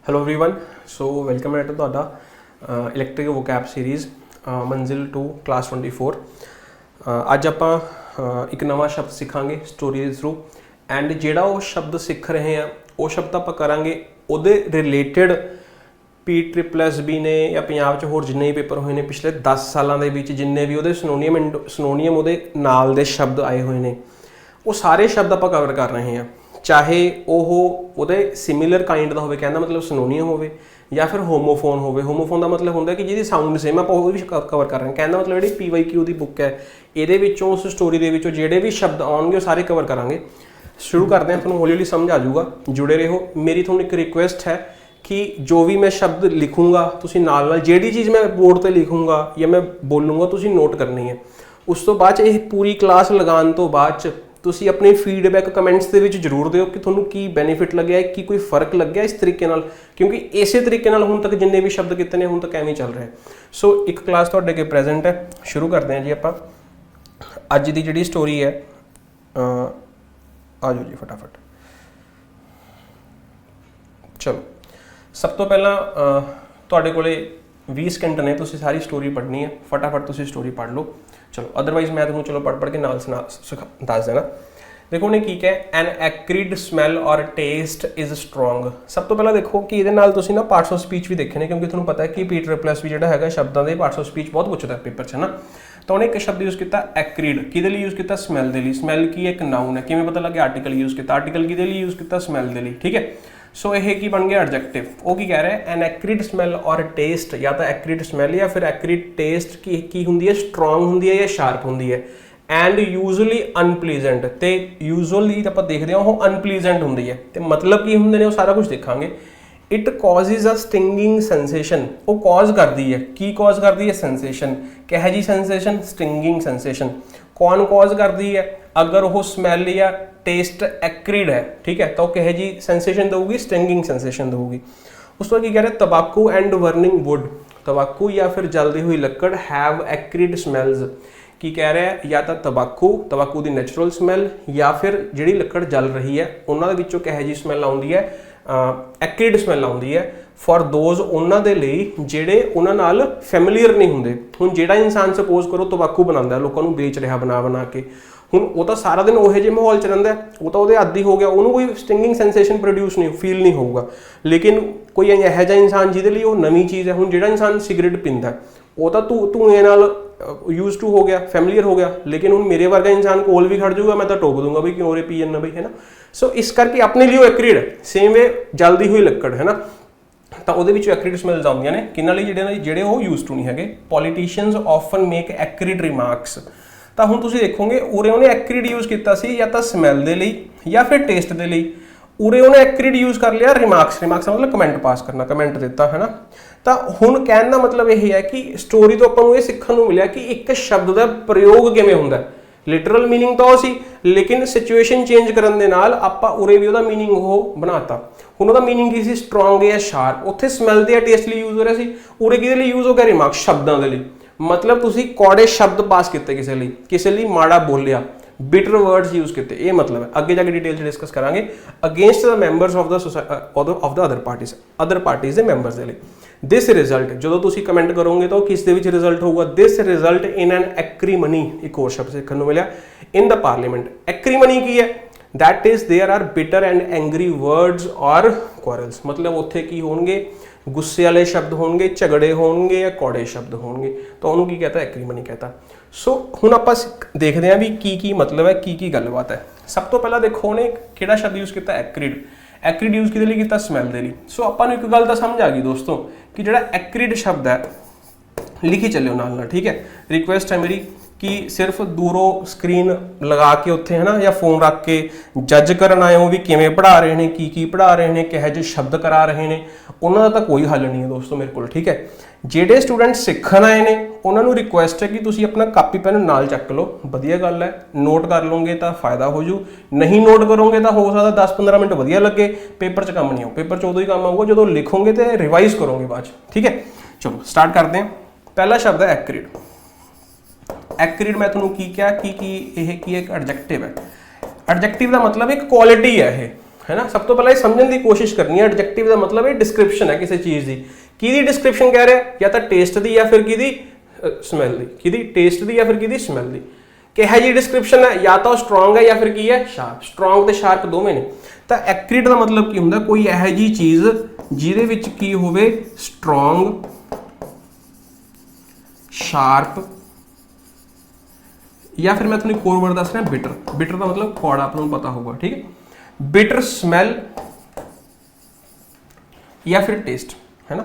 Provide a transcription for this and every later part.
Hello everyone so welcome back to ਤੁਹਾਡਾ electric vocab series ਮੰਜ਼ਿਲ 2 class 24 ਅੱਜ ਆਪਾਂ ਇੱਕ ਨਵਾਂ ਸ਼ਬਦ ਸਿੱਖਾਂਗੇ ਸਟੋਰੀ ਦੇ ਥਰੂ ਐਂਡ ਜਿਹੜਾ ਉਹ ਸ਼ਬਦ ਸਿੱਖ ਰਹੇ ਆ ਉਹ ਸ਼ਬਦ ਆਪਾਂ ਕਰਾਂਗੇ ਉਹਦੇ ਰਿਲੇਟਡ PSSB ਨੇ ਜਾਂ ਪੰਜਾਬ 'ਚ ਹੋਰ ਜਿੰਨੇ ਵੀ ਪੇਪਰ ਹੋਏ ਨੇ ਪਿਛਲੇ 10 ਸਾਲਾਂ ਦੇ ਵਿੱਚ ਜਿੰਨੇ ਵੀ ਉਹਦੇ ਸਿਨੋਨੀਅਮ ਉਹਦੇ ਨਾਲ ਦੇ ਸ਼ਬਦ ਆਏ ਹੋਏ ਨੇ ਉਹ ਸਾਰੇ ਸ਼ਬਦ ਆਪਾਂ ਕਵਰ ਕਰ ਰਹੇ ਹਾਂ ਚਾਹੇ ਉਹ सिमिलर काइंड का होवे कहना मतलब सिनोनियम होवे या फिर होमोफोन होवे। होमोफोन का मतलब होंगे कि जिहदी साउंड सेम आप वो भी कवर कर रहे हैं कहना मतलब जी PYQ की बुक है ये उस स्टोरी के जोड़े भी शब्द आउणगे सारे कवर करांगे। शुरू करते हैं, थोड़ा हौली हौली समझ आ जाऊगा, जुड़े रहो। मेरी थोड़ी एक रिक्वेस्ट है कि जो भी मैं शब्द लिखूँगा तुसीं नाल नाल जिहड़ी चीज़ मैं बोर्ड पर लिखूँगा या मैं बोलूँगा तुसीं नोट करनी है। उस तो बाद ये पूरी क्लास लगाने तो बाद ਤੁਸੀਂ अपनी फीडबैक कमेंट्स ਦੇ ਵਿੱਚ ਜ਼ਰੂਰ ਦਿਓ कि ਤੁਹਾਨੂੰ ਕੀ ਬੈਨੀਫਿਟ ਲੱਗਿਆ ਕਿ ਕੋਈ ਫਰਕ ਲੱਗਿਆ ਇਸ ਤਰੀਕੇ ਨਾਲ, ਕਿਉਂਕਿ ਇਸੇ ਤਰੀਕੇ ਨਾਲ ਹੁਣ ਤੱਕ ਜਿੰਨੇ ਵੀ ਸ਼ਬਦ ਕੀਤੇ ਨੇ ਹੁਣ ਤੱਕ ਐਵੇਂ ਚੱਲ ਰਿਹਾ। ਸੋ ਇੱਕ ਕਲਾਸ ਤੁਹਾਡੇ ਅੱਗੇ ਪ੍ਰੈਜ਼ੈਂਟ ਹੈ, ਸ਼ੁਰੂ ਕਰਦੇ ਹਾਂ ਜੀ ਆਪਾਂ। ਅੱਜ ਦੀ ਜਿਹੜੀ ਸਟੋਰੀ ਹੈ ਆ ਜਾਓ ਜੀ ਫਟਾਫਟ। ਚਲੋ ਸਭ ਤੋਂ ਪਹਿਲਾਂ ਤੁਹਾਡੇ ਕੋਲੇ 20 ਸਕਿੰਟ ਨੇ, ਤੁਸੀਂ ਸਾਰੀ ਸਟੋਰੀ ਪੜ੍ਹਨੀ ਹੈ, फटाफट ਤੁਸੀਂ ਸਟੋਰੀ पढ़ लो। चलो अदरवाइज मैं तुहानूं चलो पढ़ के नाल दस देना। देखो उन्हें की क्या एन एक्रिड स्मैल और टेस्ट इज स्ट्रोंग। सब तो पहला देखो कि ये तुसीं ना पार्ट्स ऑफ स्पीच भी देखे ने, क्योंकि तुहानूं पता है कि PSSB जिहड़ा हैगा शब्दां दे पार्ट्स ऑफ स्पीच बहुत पुछदा पेपर च ना। तो उन्हें एक शब्द यूज़ किया एक्रिड, किहदे लई यूज़ किया? स्मैल दे लई। स्मैल की एक नाउन है, किवें पता लगे? आर्टिकल यूज़ किया। आर्टिकल किहदे लई यूज़ किया? स्मैल दे लई, ठीक है। सो यह की बन गया एडजेक्टिव। वो की कह रहा है एन एक्रिड स्मैल और टेस्ट, या तो एक्रिड स्मैल या फिर एक्रिड टेस्ट की होंगी है? स्ट्रोंग होंगी है या शार्प होंगी है। एंड यूजली अनप्लीजेंट, तो यूजली आप देखते हैं वो अनप्लीजेंट होंगी है। तो मतलब की होंगे ने वो सारा कुछ देखांगे। It causes a stinging sensation, वो कॉज करती है की कॉज करती है? सेंसेशन। कह जी सेंसेशन? Stinging sensation. कौन कॉज करती है? अगर वो स्मैल या टेस्ट एक्रिड है, ठीक है, तो कह जी सेंसेशन दूगी? स्टिंगिंग सेंसेशन दूगी। उस पर कह रहे तंबाकू एंड बर्निंग वुड, तंबाकू या फिर जलती हुई लकड़ हैव एक्रिड स्मैल्स। की कह रहा है या तो तंबाकू की नैचुरल स्मैल या फिर जिहड़ी लकड़ जल रही है उन्होंने विचों कह जी स्मैल आउंदी है? एक्रिड स्मैल आउंदी है फॉर दोज उन्होंने दे लई जिहड़े उन्हां नाल फैमिलीयर नहीं हुंदे। हुण जिहड़ा इंसान सपोज करो तंबाकू बनांदा है, लोकां नूं बेच रहा बना के, हुण वो तो सारा दिन उहे जे माहौल च रहिंदा, वो तो उहदे आदी हो गया, उन्होंने कोई स्टिंगिंग सेंसेशन प्रोड्यूस नहीं फील नहीं होगा। लेकिन कोई इहो जिहा इंसान जिहदे लई वो नवीं चीज़ है, हुण जिहड़ा इंसान सिगरेट पींदा वो तो धुएं नाल यूज टू हो गया, फैमिलीयर हो गया, लेकिन हुण मेरे वर्गा इंसान कोल भी खड़ जाऊगा, मैं तो टोक दूंगा भी क्यों रे पी जाना बई, है ना। सो इस करके अपने लिए एक्रिड सेम वे जल्दी हुई लकड़, है ना, तो वो एक्रिड स्मैल्स आउंदियां ने किन्हां लई जिहड़े वो यूज टू नहीं है। Politicians often make acrid remarks. तो हुण तुसीं देखोगे उरे उन्हें एक्रिड यूज़ किया सी या तो स्मैल दे लई या फिर टेस्ट दे लई। उरे उन्हें एक्रिड यूज़ कर लिया रिमार्क्स, रिमार्क्स मतलब कमेंट पास करना, कमेंट दिता, है ना। तो हुण कहण दा मतलब यह है कि स्टोरी तो आपां नूं इह सिक्खण नूं मिलिया कि एक शब्द का प्रयोग किवें हुंदा है। लिटरल मीनिंग तो सी, लेकिन सिचुएशन चेंज करन दे नाल आपां उरे भी उहदा मीनिंग वो बनाता। हुण उहदा मीनिंग की सी? स्ट्रोंग या शार्प। उत्थे स्मैल ते या टेस्ट लई यूज़ हो रहा सी, उरे किहदे लई यूज़ हो गया? रिमार्क्स, शब्दां दे लई। मतलब तुसी कौड़े शब्द पास किए किसी लिए माड़ा बोलिया, बिटर वर्ड्स यूज किए, ये मतलब है। अगे जाके डिटेल डिस्कस करांगे। Against the members of the other parties के मैंबर्स के लिए दिस रिजल्ट, जो तुसी कमेंट करोगे तो किस दे विच रिजल्ट होगा? This result in an acrimony. एक और शब्द सीखने को मिला इन द पार्लीमेंट। एक्रीमनी की है? That is there are bitter and angry words और क्वारल्स। मतलब उत्थे की होंगे? गुस्से वाले शब्द होंगे, झगड़े होंगे या कौड़े शब्द होंगे, तो उन्होंने की कहता? एक्रीमनी कहता। सो हुण आपां देखते हैं भी की मतलब है, की गलबात है। सब तो पहला देखो उन्हें किहड़ा शब्द यूज़ किया? एक्रिड। एक्रिड यूज़ किहदे लई कीता? स्मैल दे लई। सो आपां नूं एक गल तां समझ आ गई दोस्तों कि जिहड़ा एक्रिड शब्द है लिखी चलियो नाल नाल, ठीक है। रिक्वेस्ट है मेरी कि सिर्फ दूरों स्क्रीन लगा के उत्थे, है ना, या फोन रख के जज करन आए हो भी किवें पढ़ा रहे हैं, की पढ़ा रहे हैं, किहो जिहे शब्द करा रहे हैं, उन्होंने तो कोई हल नहीं है दोस्तों मेरे को, ठीक है। ਜਿਹੜੇ स्टूडेंट सीखण आए ने उन्होंने रिक्वेस्ट है कि तुसीं अपना कापी पेन नाल चक लो, वधिया गल है। नोट कर लोगे तो फायदा हो जू, नहीं नोट करोगे तो हो सकता 10-15 मिनट वधिया लगे, पेपर च काम नहीं हो। पेपर च उदों ही काम आऊगा जो लिखोगे तो रिवाइज करोगे बाद, ठीक है। चलो स्टार्ट करते हैं। पहला शब्द है एक्रिड। एक्रिड मैं तुहानूं की क्या की एक एडजेक्टिव है। एडजेक्टिव का मतलब एक क्वालिटी है, है ना। सब तो पहले समझने की कोशिश करनी है। एडजेक्टिव का मतलब है डिस्क्रिप्शन है किसी चीज़ की। किहदी डिस्क्रिप्शन कह रहा है, या तो टेस्ट की या फिर किहदी स्मैल की, किहदी टेस्ट की या फिर किहदी स्मैल की। किहो जी डिस्क्रिप्शन है, या तो स्ट्रोंग है या फिर की है शार्प। स्ट्रोंग तो शार्प दोवें ने। तो एक्यूरेट का मतलब की होंगे कोई यह जी चीज़ जिहदे विच की होवे स्ट्रोंग, शार्प, या फिर मैं थोड़ी कोर वर्ड दस रहा बिटर। बिटर का मतलब कौड़ा, आपको पता होगा, ठीक है। बिटर स्मैल या फिर टेस्ट, है ना।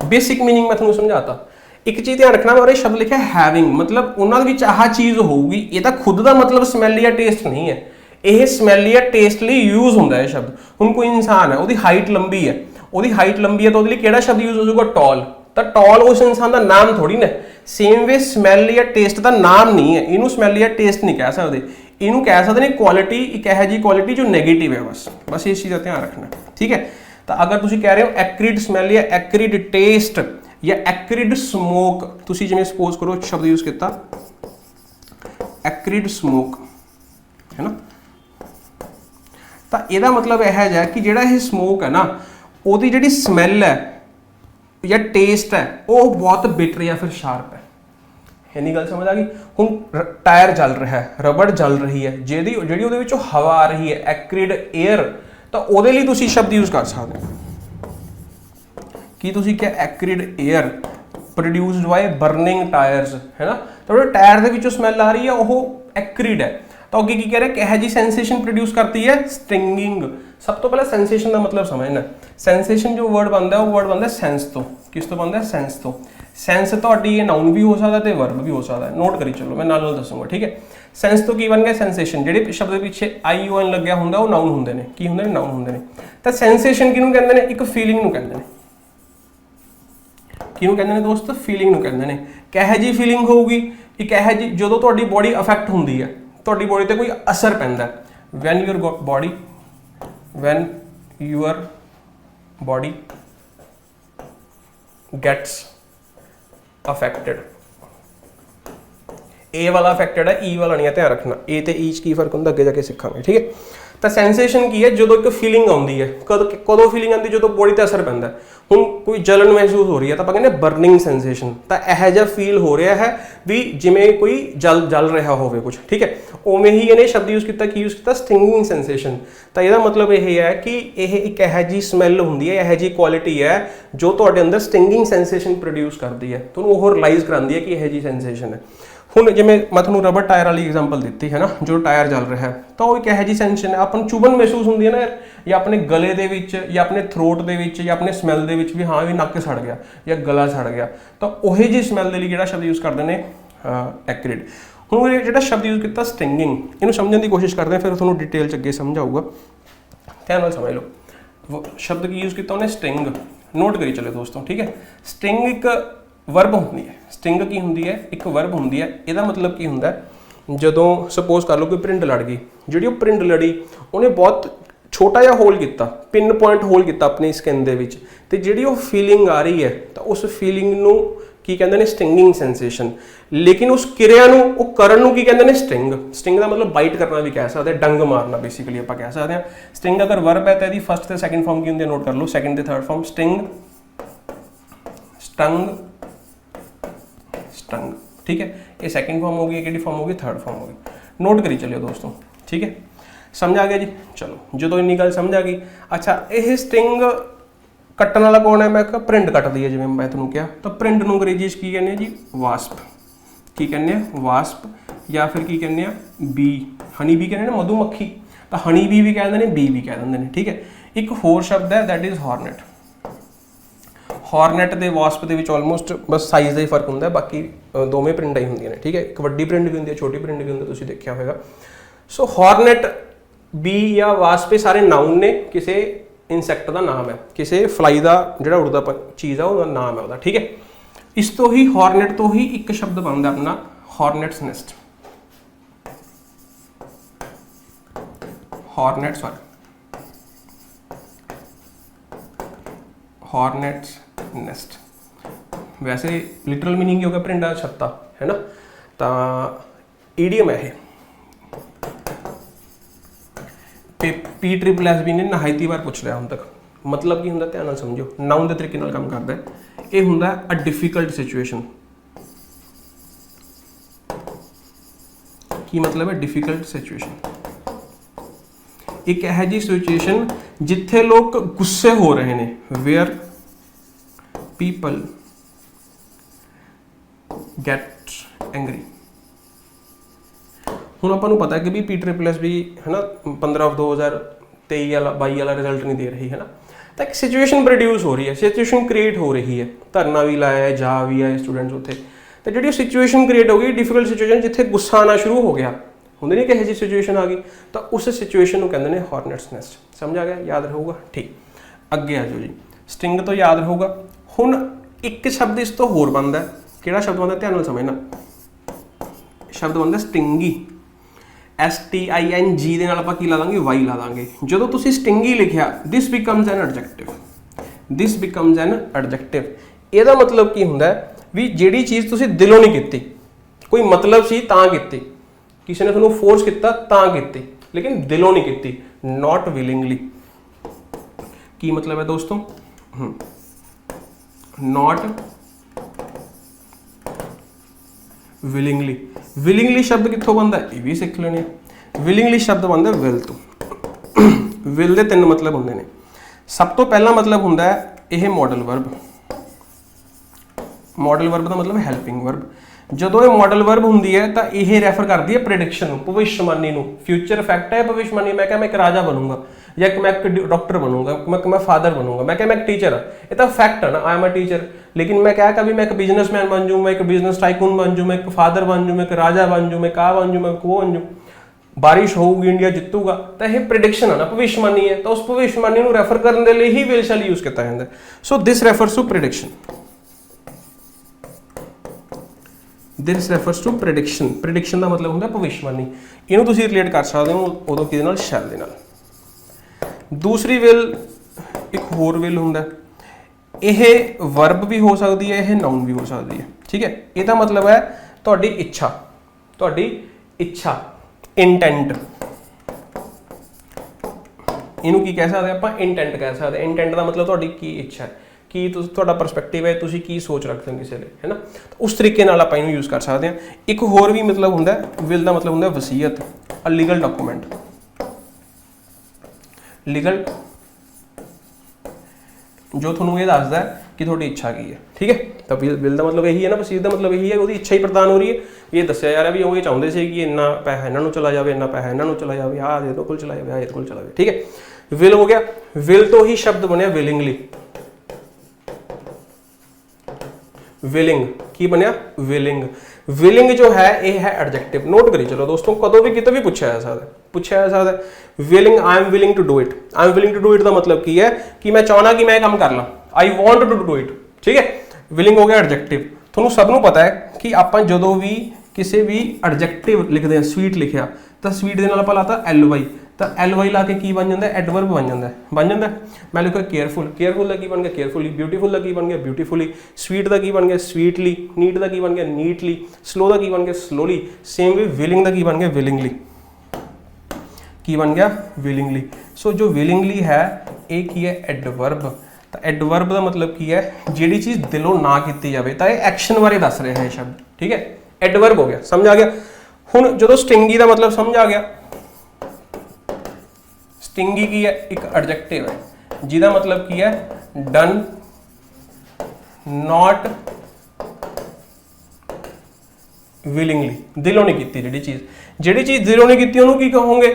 बेसिक मीनिंग मैं थोड़ा समझाता। एक चीज़ ध्यान रखना, और शब्द लिखा हैविंग, मतलब उन्होंने आह चीज़ होगी। ये तो खुद का मतलब स्मैल या टेस्ट नहीं है, यह स्मैल या टेस्ट लिए यूज होंगे है शब्द। हुण कोई इंसान है, उसकी हाइट लंबी है, उसकी हाइट लंबी है तो उसके लिए केड़ा शब्द यूज हो जाएगा, टॉल। तो टॉल उस इंसान का नाम थोड़ी ना। सेम वे स्मैल या टेस्ट का नाम नहीं है, इनू स्मैल या टेस्ट नहीं कह सकते, इनू कह सकते हैं क्वालिटी, एक यह जी क्वालिटी जो नैगेटिव है। बस इस चीज़ का ध्यान रखना, ठीक है। तो अगर तुम कह रहे हो एक्रीड स्मैल या एक्रीड टेस्ट या एक्रीड स्मोक, तुसी जिवें सपोज करो शब्द यूज किया एक्रीड स्मोक, है ना। तो यदा मतलब यह है कि जिहड़ा यह स्मोक है ना, उसकी जिहड़ी स्मैल है या टेस्ट है वो बहुत बिटर या फिर शार्प है। इन्नी गल समझ आ गई। हुण टायर जल रहा है, रबड़ जल रही है, जिहड़ी उहदे विचों हवा आ रही है, एक्रीड एयर, तो उहदे लई तुसीं शब्द यूज कर सकते हो कि तुसीं क्या acrid air produced by burning tyres, है ना। तो टायर के विचों स्मैल आ रही है वो एक्रीड है। तो अगे की कह रहे हैं, जी सेंसेशन प्रोड्यूस करती है स्टिंगिंग। सब तो पहले सेंसेशन का मतलब समझना। सेंसेशन जो वर्ड बनता है वो वर्ड बनता है सेंस तो। किस तो बनता है? सेंस तो। सेंस तो नाउन भी हो सकता है, वर्ब भी हो सकता है। नोट करी चलो, मैं नाल दसूंगा, ठीक है। सेंस तो की बन गया सेंसेशन। जिहड़े शब्द पीछे ION लग्या हुंदा वो नाउन हुंदे ने। की हुंदे ने? नाउन हुंदे ने। तो सेंसेशन किहनूं कहंदे ने? एक फीलिंग नूं कहंदे ने। किहनूं कहंदे ने दोस्त? फीलिंग नूं कहंदे ने। किहो जी फीलिंग होगी? एक यह जी जो तुहाडी बॉडी अफेक्ट हुंदी है, तुहाडी बॉडी ते कोई असर पैंदा है। When your body gets affected. ए वाला अफेक्टेड है, ई वाला नहीं है, ध्यान रखना। ए ते ई की फर्क होंगे, अगे जाके सीखांगे, ठीक है। तो सेंसेशन की है जो एक फीलिंग आती है। कदों फीलिंग आती जो बॉडी पर असर पैंदा है। हुण कोई जलन महसूस हो रही है तो कहते हैं बर्निंग सेंसेशन। तो यह जहा फील हो रहा है भी जिमें कोई जल रहा हो कुछ, ठीक है। उवें ही इन्हें शब्द यूज किया, की यूज किया? Stinging sensation. तो यह मतलब यह है कि यह एक यह जी स्मैल होंगी है, यह जी क्वालिटी है जो तुहाडे अंदर स्टिंगिंग सेंसेशन प्रोड्यूस करती है, तो वो रियलाइज कराती है कि यह जी सेंसेशन है। हुण जिवें मैं तुहानूं रबर टायर वाली एग्जाम्पल दी है ना, जो टायर जल रहा है, तो वो एक यह जी सेंसेशन है। अपन चुभन महसूस होंगी है ना यार, या अपने गले दे विच, या अपने थ्रोट दे विच, या अपने स्मैल दे विच भी, हाँ भी नक सड़ गया या गला सड़ गया, तो वही जी स्मैल के लिए जिहड़ा शब्द यूज करते हैं एक्रीड। हुण जिहड़ा शब्द यूज किया स्टिंगिंग, इनू समझने की कोशिश करते हैं, फिर तुहानूं डिटेल च अगे समझ आऊगा। ध्यान नाल समझ लो। शब्द की यूज किया उन्हें स्टिंग। नोट करी चलो दोस्तों, ठीक है। स्टिंग एक वर्ब होंगी है। स्टिंग की होंगी है? एक वर्ब होंगी है। यदा मतलब की होंदा है, जदों सपोज कर लो कोई परिंड लड़ गई, जिहड़ी वो परिंड लड़ी उन्हें बहुत छोटा जिहा होल किया, पिन पॉइंट होल किया अपनी स्किन दे विच, ते जिहड़ी वो फीलिंग आ रही है तो उस फीलिंग नूं की कहते हैं स्टिंगिंग सेंसेशन। लेकिन उस क्रिया नूं, वो करन नूं की कहते हैं स्टिंग। स्टिंग का मतलब बाइट करना भी कह सकते हैं, डंग मारना बेसिकली आप कह सकते हैं। स्टिंग अगर वर्ब है तो यदि फर्स्ट ते सैकेंड फॉर्म की होंदी है, नोट कर लो। सैकेंड ते third form sting, stung, stung, ठीक है। ये सैकेंड फॉर्म होगी, किहड़ी फॉर्म होगी? थर्ड फॉर्म होगी। नोट करी चलिए दोस्तों, ठीक है। समझ आ गया जी? चलो, जो इन्नी गल समझ आ गई। अच्छा, यह स्टिंग कट्टन वाला कौन है? मैं कहा परिंड कट्टदी है, जिवें मैं तुहानूं कहा। तो परिंड नूं अंग्रेजी की कहने जी? वास्प। की कहने? वास्प। या फिर की कहने? बी। हनी बी कहने ना, मधुमक्खी। तो हनी बी भी कह देंगे, बी भी कह देंगे, ठीक है। एक होर शब्द है, दैट इज हॉर्नेट। हॉर्नेट के वास्प के ऑलमोस्ट बस साइज़ का ही फर्क होंगे, बाकी दोवें परिंडां ही होंदियां ने, ठीक है। एक वड्डी परिंड भी होंदी है, छोटी परिंड भी होंदी है, तुसीं देखिया होगा। सो हॉर्नेट, बी या वास्प सारे नाउन ने, किसी इंसैक्ट का नाम है, किसी फ्लाई का जिहड़ा उड़दा चीज़ है उसका नाम है उसका, ठीक है। इस तो ही हॉर्नेट तो ही एक शब्द बनता अपना hornets nest. Hornets hornets nest. वैसे लिटरल मीनिंग हो गया परिंडा छत्ता, है ना। तो ईडियम है, ਪੀ ਟ੍ਰਿਪਲ ਐਸ ਬੀ ਨੇ ਨਹਾਇਤੀ ਵਾਰ ਪੁੱਛ ਲਿਆ ਹੁਣ ਤੱਕ। ਮਤਲਬ ਕੀ ਹੁੰਦਾ, ਧਿਆਨ ਨਾਲ ਸਮਝੋ, ਨਾउन ਦੇ ਤਰੀਕੇ ਨਾਲ ਕੰਮ ਕਰਦਾ ਹੈ। ਇਹ ਹੁੰਦਾ ਅ ਡਿਫਿਕਲਟ ਸਿਚੁਏਸ਼ਨ। ਕੀ ਮਤਲਬ ਹੈ ਡਿਫਿਕਲਟ ਸਿਚੁਏਸ਼ਨ? ਇੱਕ ਇਹੋ ਜਿਹੀ ਸਿਚੁਏਸ਼ਨ ਜਿੱਥੇ ਲੋਕ ਗੁੱਸੇ ਹੋ ਰਹੇ ਨੇ, ਵੇਅਰ ਪੀਪਲ ਗੈਟ ਐਂਗਰੀ। ਹੁਣ ਆਪਾਂ ਨੂੰ ਪਤਾ ਕਿ ਵੀ ਪੀ ਟ੍ਰਿਪਲ ਐਸ ਵੀ ਹੈ ਨਾ 15/2023 ਵਾਲਾ 22 ਵਾਲਾ ਰਿਜ਼ਲਟ ਨਹੀਂ ਦੇ ਰਹੀ ਹੈ ਨਾ, ਤਾਂ ਇੱਕ ਸਿਚੁਏਸ਼ਨ ਪ੍ਰੋਡਿਊਸ ਹੋ ਰਹੀ ਹੈ, ਸਿਚੁਏਸ਼ਨ ਕ੍ਰੀਏਟ ਹੋ ਰਹੀ ਹੈ। ਧਰਨਾ ਵੀ ਲਾਇਆ ਹੈ, ਜਾ ਵੀ ਆਏ ਸਟੂਡੈਂਟਸ ਉੱਥੇ, ਤਾਂ ਜਿਹੜੀ ਸਿਚੁਏਸ਼ਨ ਕ੍ਰੀਏਟ ਹੋ ਗਈ ਡਿਫਿਕਲਟ ਸਿਚੁਏਸ਼ਨ, ਜਿੱਥੇ ਗੁੱਸਾ ਆਉਣਾ ਸ਼ੁਰੂ ਹੋ ਗਿਆ, ਹੁੰਦੇ ਨਹੀਂ ਕਿ ਇਹੋ ਜਿਹੀ ਸਿਚੁਏਸ਼ਨ ਆ ਗਈ, ਤਾਂ ਉਸ ਸਿਚੁਏਸ਼ਨ ਨੂੰ ਕਹਿੰਦੇ ਨੇ ਹਾਰਨੈਟਸ ਨੈਸਟ। ਸਮਝ ਆ ਗਿਆ? ਯਾਦ ਰਹੂਗਾ? ਠੀਕ। ਅੱਗੇ ਆ ਜਾਓ ਜੀ, ਸਟਿੰਗ ਤੋਂ ਯਾਦ ਰਹੂਗਾ। ਹੁਣ ਇੱਕ ਸ਼ਬਦ ਇਸ ਤੋਂ ਹੋਰ ਬਣਦਾ, ਕਿਹੜਾ ਸ਼ਬਦ ਬਣਦਾ ਧਿਆਨ ਨਾਲ ਸਮਝਣਾ। ਸ਼ਬਦ ਬਣਦਾ ਸਟਿੰਗੀ, STING ਦੇ ਨਾਲ ਆਪਾਂ ਕੀ ਲਾ ਦਾਂਗੇ, ਵਾਈ ਲਾ ਦਾਂਗੇ। ਜਦੋਂ ਤੁਸੀਂ ਸਟਿੰਗੀ ਲਿਖਿਆ, ਦਿਸ ਬਿਕਮਸ ਐਨ ਐਡਜੈਕਟਿਵ, ਦਿਸ ਬਿਕਮਸ ਐਨ ਐਡਜੈਕਟਿਵ। ਇਹਦਾ ਮਤਲਬ ਕੀ ਹੁੰਦਾ ਵੀ ਜਿਹੜੀ ਚੀਜ਼ ਤੁਸੀਂ ਦਿਲੋਂ ਨਹੀਂ ਕੀਤੀ, ਕੋਈ ਮਤਲਬ ਸੀ ਤਾਂ ਕੀਤੀ, ਕਿਸੇ ਨੇ ਤੁਹਾਨੂੰ ਫੋਰਸ ਕੀਤਾ ਤਾਂ ਕੀਤੀ, ਲੇਕਿਨ ਦਿਲੋਂ ਨਹੀਂ ਕੀਤੀ, ਨਾਟ ਵਿਲਿੰਗਲੀ। ਕੀ ਮਤਲਬ ਹੈ ਦੋਸਤੋ? ਨਾਟ ਵਿਲਿੰਗਲੀ। ਵਿਲਿੰਗਲੀ ਸ਼ਬਦ ਕਿੱਥੋਂ ਬਣਦਾ, ਇਹ ਵੀ ਸਿੱਖ ਲੈਣੇ। ਵਿਲਿੰਗਲੀ ਸ਼ਬਦ ਬਣਦਾ ਵਿਲ ਤੋਂ। ਵਿਲ ਦੇ ਤਿੰਨ ਮਤਲਬ ਹੁੰਦੇ ਨੇ। ਸਭ ਤੋਂ ਪਹਿਲਾ ਮਤਲਬ ਹੁੰਦਾ ਹੈ ਇਹ ਮਾਡਲ ਵਰਬ। ਮਾਡਲ ਵਰਬ ਦਾ ਮਤਲਬ ਹੈਲਪਿੰਗ ਵਰਬ। ਜਦੋਂ ਇਹ ਮਾਡਲ ਵਰਬ ਹੁੰਦੀ ਹੈ ਤਾਂ ਇਹ ਰੈਫਰ ਕਰਦੀ ਹੈ ਪ੍ਰੈਡਿਕਸ਼ਨ ਨੂੰ, ਭਵਿੱਖਬਾਣੀ ਨੂੰ। ਫਿਊਚਰ ਇਫੈਕਟ ਹੈ ਭਵਿੱਖਬਾਣੀ। ਮੈਂ ਕਿਹਾ ਮੈਂ ਇੱਕ ਰਾਜਾ ਬਣੂੰਗਾ, ਜਾਂ ਮੈਂ ਇੱਕ ਡਾਕਟਰ ਬਣੂੰਗਾ, ਮੈਂ ਫਾਦਰ ਬਣੂੰਗਾ, ਮੈਂ ਕਿਹਾ ਮੈਂ ਇੱਕ ਟੀਚਰ ਹਾਂ, ਇਹ ਤਾਂ ਫੈਕਟ ਹੈ ਨਾ, ਆਈ ਐਮ ਅ ਟੀਚਰ। ਲੇਕਿਨ मैं क्या कभी मैं एक बिजनेसमैन बन जाऊँ, मैं एक बिजनेस टाइकून बन जाऊँ, मैं एक फादर बन जाऊँ, मैं एक राजा बन जाऊँ, मैं कहा बन जाऊँ, मैं वो बन जाऊँ, बारिश होगी, इंडिया जितूगा, तो यह प्रिडिक्शन है ना, भविष्यवाणी है। तो उस भविष्यवाणी को रैफर करने के लिए ही विल शैल यूज किया जाता है। So this refers to prediction, this refers to prediction. Prediction का मतलब होता है भविष्यवाणी। इनू तुसीं रिलेट कर सकते हो उदों किहदे नाल, शैल दे नाल। दूसरी विल एक होर विल हुंदा, यह वर्ब भी हो सकती है, यह नाउन भी हो सकती है। ठीक है, इसका मतलब है तुहाडी इच्छा, तुहाडी इच्छा, इंटेंट। इनू की कह सकते आपां, इंटेंट कह सकते। इंटेंट का मतलब तुहाडी की इच्छा है, की तुहाडा परसपैक्टिव है, तुसीं की सोच रखते हो किसी लिए, है ना। तो उस तरीके नाल आपां इनू यूज़ कर सकते हैं। एक होर भी मतलब हुंदा विल का मतलब हुंदा वसीयत, अ लीगल डॉक्यूमेंट। लीगल जो थोनू ये दसदा है कि थोड़ी इच्छा की है। ठीक है, तो बिल का मतलब यही है ना, वसीयत का मतलब यही है, वो इच्छा ही प्रदान हो रही है। ये दसिया जा रहा भी वो ये चाहते थे कि इन्ना पैसा इन्हों चला जाए, इन्ना पैसा इन्हों चला जाए, आ ये को चला जाए, आ ये को चला जाए। ठीक है, विल हो गया। विल तो ही शब्द बनया विलिंगली। विलिंग की बनया विलिंग। विलिंग जो है ये है एडजेक्टिव। नोट करी चलो दोस्तों, कदों भी कितों भी पूछा जा सकता है, पूछा जा सकता है। Willing, I am willing to do it. I am willing to do it का मतलब की है कि मैं चाहना कि मैं काम कर ला, I want to do it. ठीक है, विलिंग हो गया एडजेक्टिव। थोनू सब नू पता है कि आप जो भी किसी भी एडजेक्टिव लिखते हैं, स्वीट लिखिया तो स्वीट के नाल आपां लाता LY, तो LY ला के की बन जाता है, एडवर्ब बन जाता है, बन जाता है। मैं लिखा केयरफुल, केयरफुल का की बन गया केयरफुली, ब्यूटीफुल का की बन गया ब्यूटीफुली, स्वीट का की बन गया स्वीटली, नीट का की बन गया नीटली, स्लो का की बन गया स्लोली। सेम वे विलिंग का की बन गया विलिंगली, की बन गया विलिंगली। सो जो विलिंगली है एक ही है एडवर्ब। तो एडवर्ब का मतलब की है जिहड़ी चीज़ दिलों ना की जाए, तो ये एक्शन बारे दस रहा है शब्द। ठीक है, एडवर्ब हो गया, समझ आ गया। हुण जो स्टिंगी का मतलब समझ आ गया, स्टिंगी की है एक एडजेक्टिव है जिहदा मतलब की है डन नॉट विलिंगली, दिलों नहीं की जिहड़ी चीज़ दिलों नहीं की उन्होंने की कहोगे,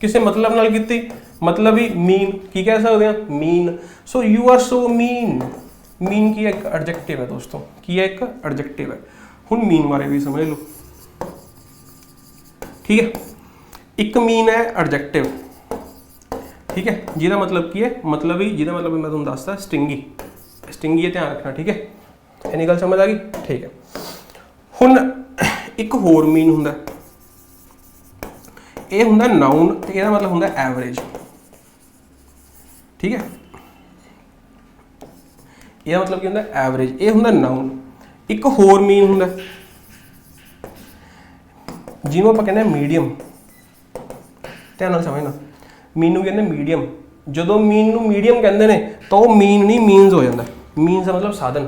किसी मतलब नाल की, मतलब ही मीन की कह सकते हैं, mean. So you are so mean, mean की एक एडजेक्टिव है दोस्तों, की है एक एडजेक्टिव है। हुण मीन बारे भी समझ लो। ठीक है, एक मीन है एडजेक्टिव। ठीक है, जिहदा मतलब की है, मतलब ही जिहदा मतलब मैं तुहानूं दसदा स्टिंगी, स्टिंगी है, ध्यान रखना। ठीक है, इन्नी गल समझ आ गई। ठीक है, हुण एक होर मीन हुंदा, ये हुंदा नाउन, तो यह मतलब हुंदा एवरेज। ठीक है, यह मतलब की हुंदा एवरेज, ये हुंदा नाउन। एक होर मीन हुंदा जिन्होंने आपां कहने मीडियम, ध्यान नाल समझना। ਮੀਨ ਨੂੰ ਕਹਿੰਦੇ ਮੀਡੀਅਮ। ਜਦੋਂ ਮੀਨ ਨੂੰ ਮੀਡੀਅਮ ਕਹਿੰਦੇ ਨੇ ਤਾਂ ਉਹ ਮੀਨ नहीं मीन्स हो जाता है। मीन्स का मतलब साधन।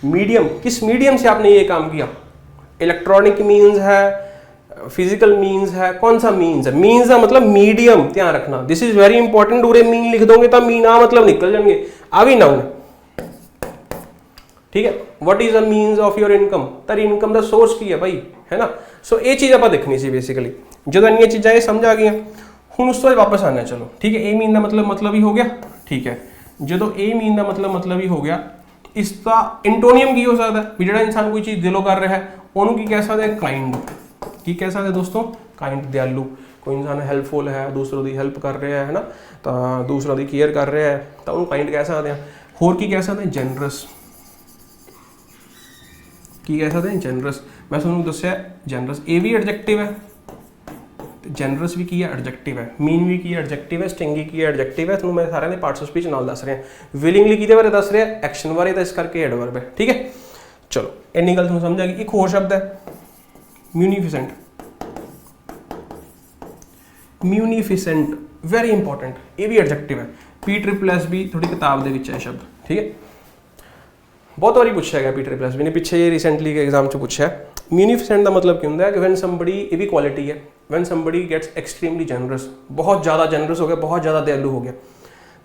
मीडियम, किस मीडियम से आपने ये काम किया? इलेक्ट्रॉनिक मीन्स है, फिजिकल मीन्स है, कौन सा मीन्स है? मीन्स का मतलब मीडियम, ध्यान रखना, दिस इज वेरी इंपॉर्टेंट। उरे मीन लिख दोगे तो मीन आ मतलब निकल जाएंगे, आ भी नाउन, ठीक है। What is a means of your income? तेरी इनकम का सोर्स की है भाई, है ना। सो ये चीज़ आप देखनी सी बेसिकली। जो इन्नी चीज़ा ये समझ आ गई हूँ, उस तो वापस आना, चलो ठीक है। ए मीन का मतलब ही हो गया, ठीक है। जो ए मीन का मतलब ही हो गया, इसका इंटोनियम की हो सकता है भी जो इंसान कोई चीज़ दिलों कर रहा है उन्होंने की कह सकते हैं? काइंड। की कह सकते दोस्तों? काइंड, दयालु। कोई इंसान हेल्पफुल है, दूसरों की हेल्प कर रहा है ना, तो दूसरों की केयर कर रहा है तो उन्होंने काइंड कह सकते हैं। होर की कह सकते हैं? जनरस। की कह सकते हैं? जनरस। मैं तुहानूं दस्सिया जनरस, ये भी एडजैक्टिव है, जनरस भी की है, एडजैक्टिव है। मीन भी की है, एडजैक्टिव है। स्टिंगी की है, एडजैक्टिव है। मैं सारे ने पार्ट्स ऑफ स्पीच नाल दस रहा। विलिंगली किहदे बारे दस रहा? एक्शन बारे, तो इस करके एडवर्ब है, ठीक है। चलो इन्नी गल तुहानूं समझ आ गई। एक होर शब्द है म्यूनीफिसेंट। म्यूनीफिसेंट वेरी इंपॉर्टेंट, ये भी एडजैक्टिव है। P++ भी थोड़ी किताब दे विच है शब्द, ठीक है। बहुत बारी पूछा गया P++ भी ने, पिछे ये रिसेंटली के एग्जाम च पूछा है। म्यूनीफिसेंट का मतलब क्या होंगे कि वैन समबडी, ये भी क्वालिटी है, when somebody gets extremely generous, बहुत ज़्यादा जनरस हो गया, बहुत ज़्यादा दयालु हो गया।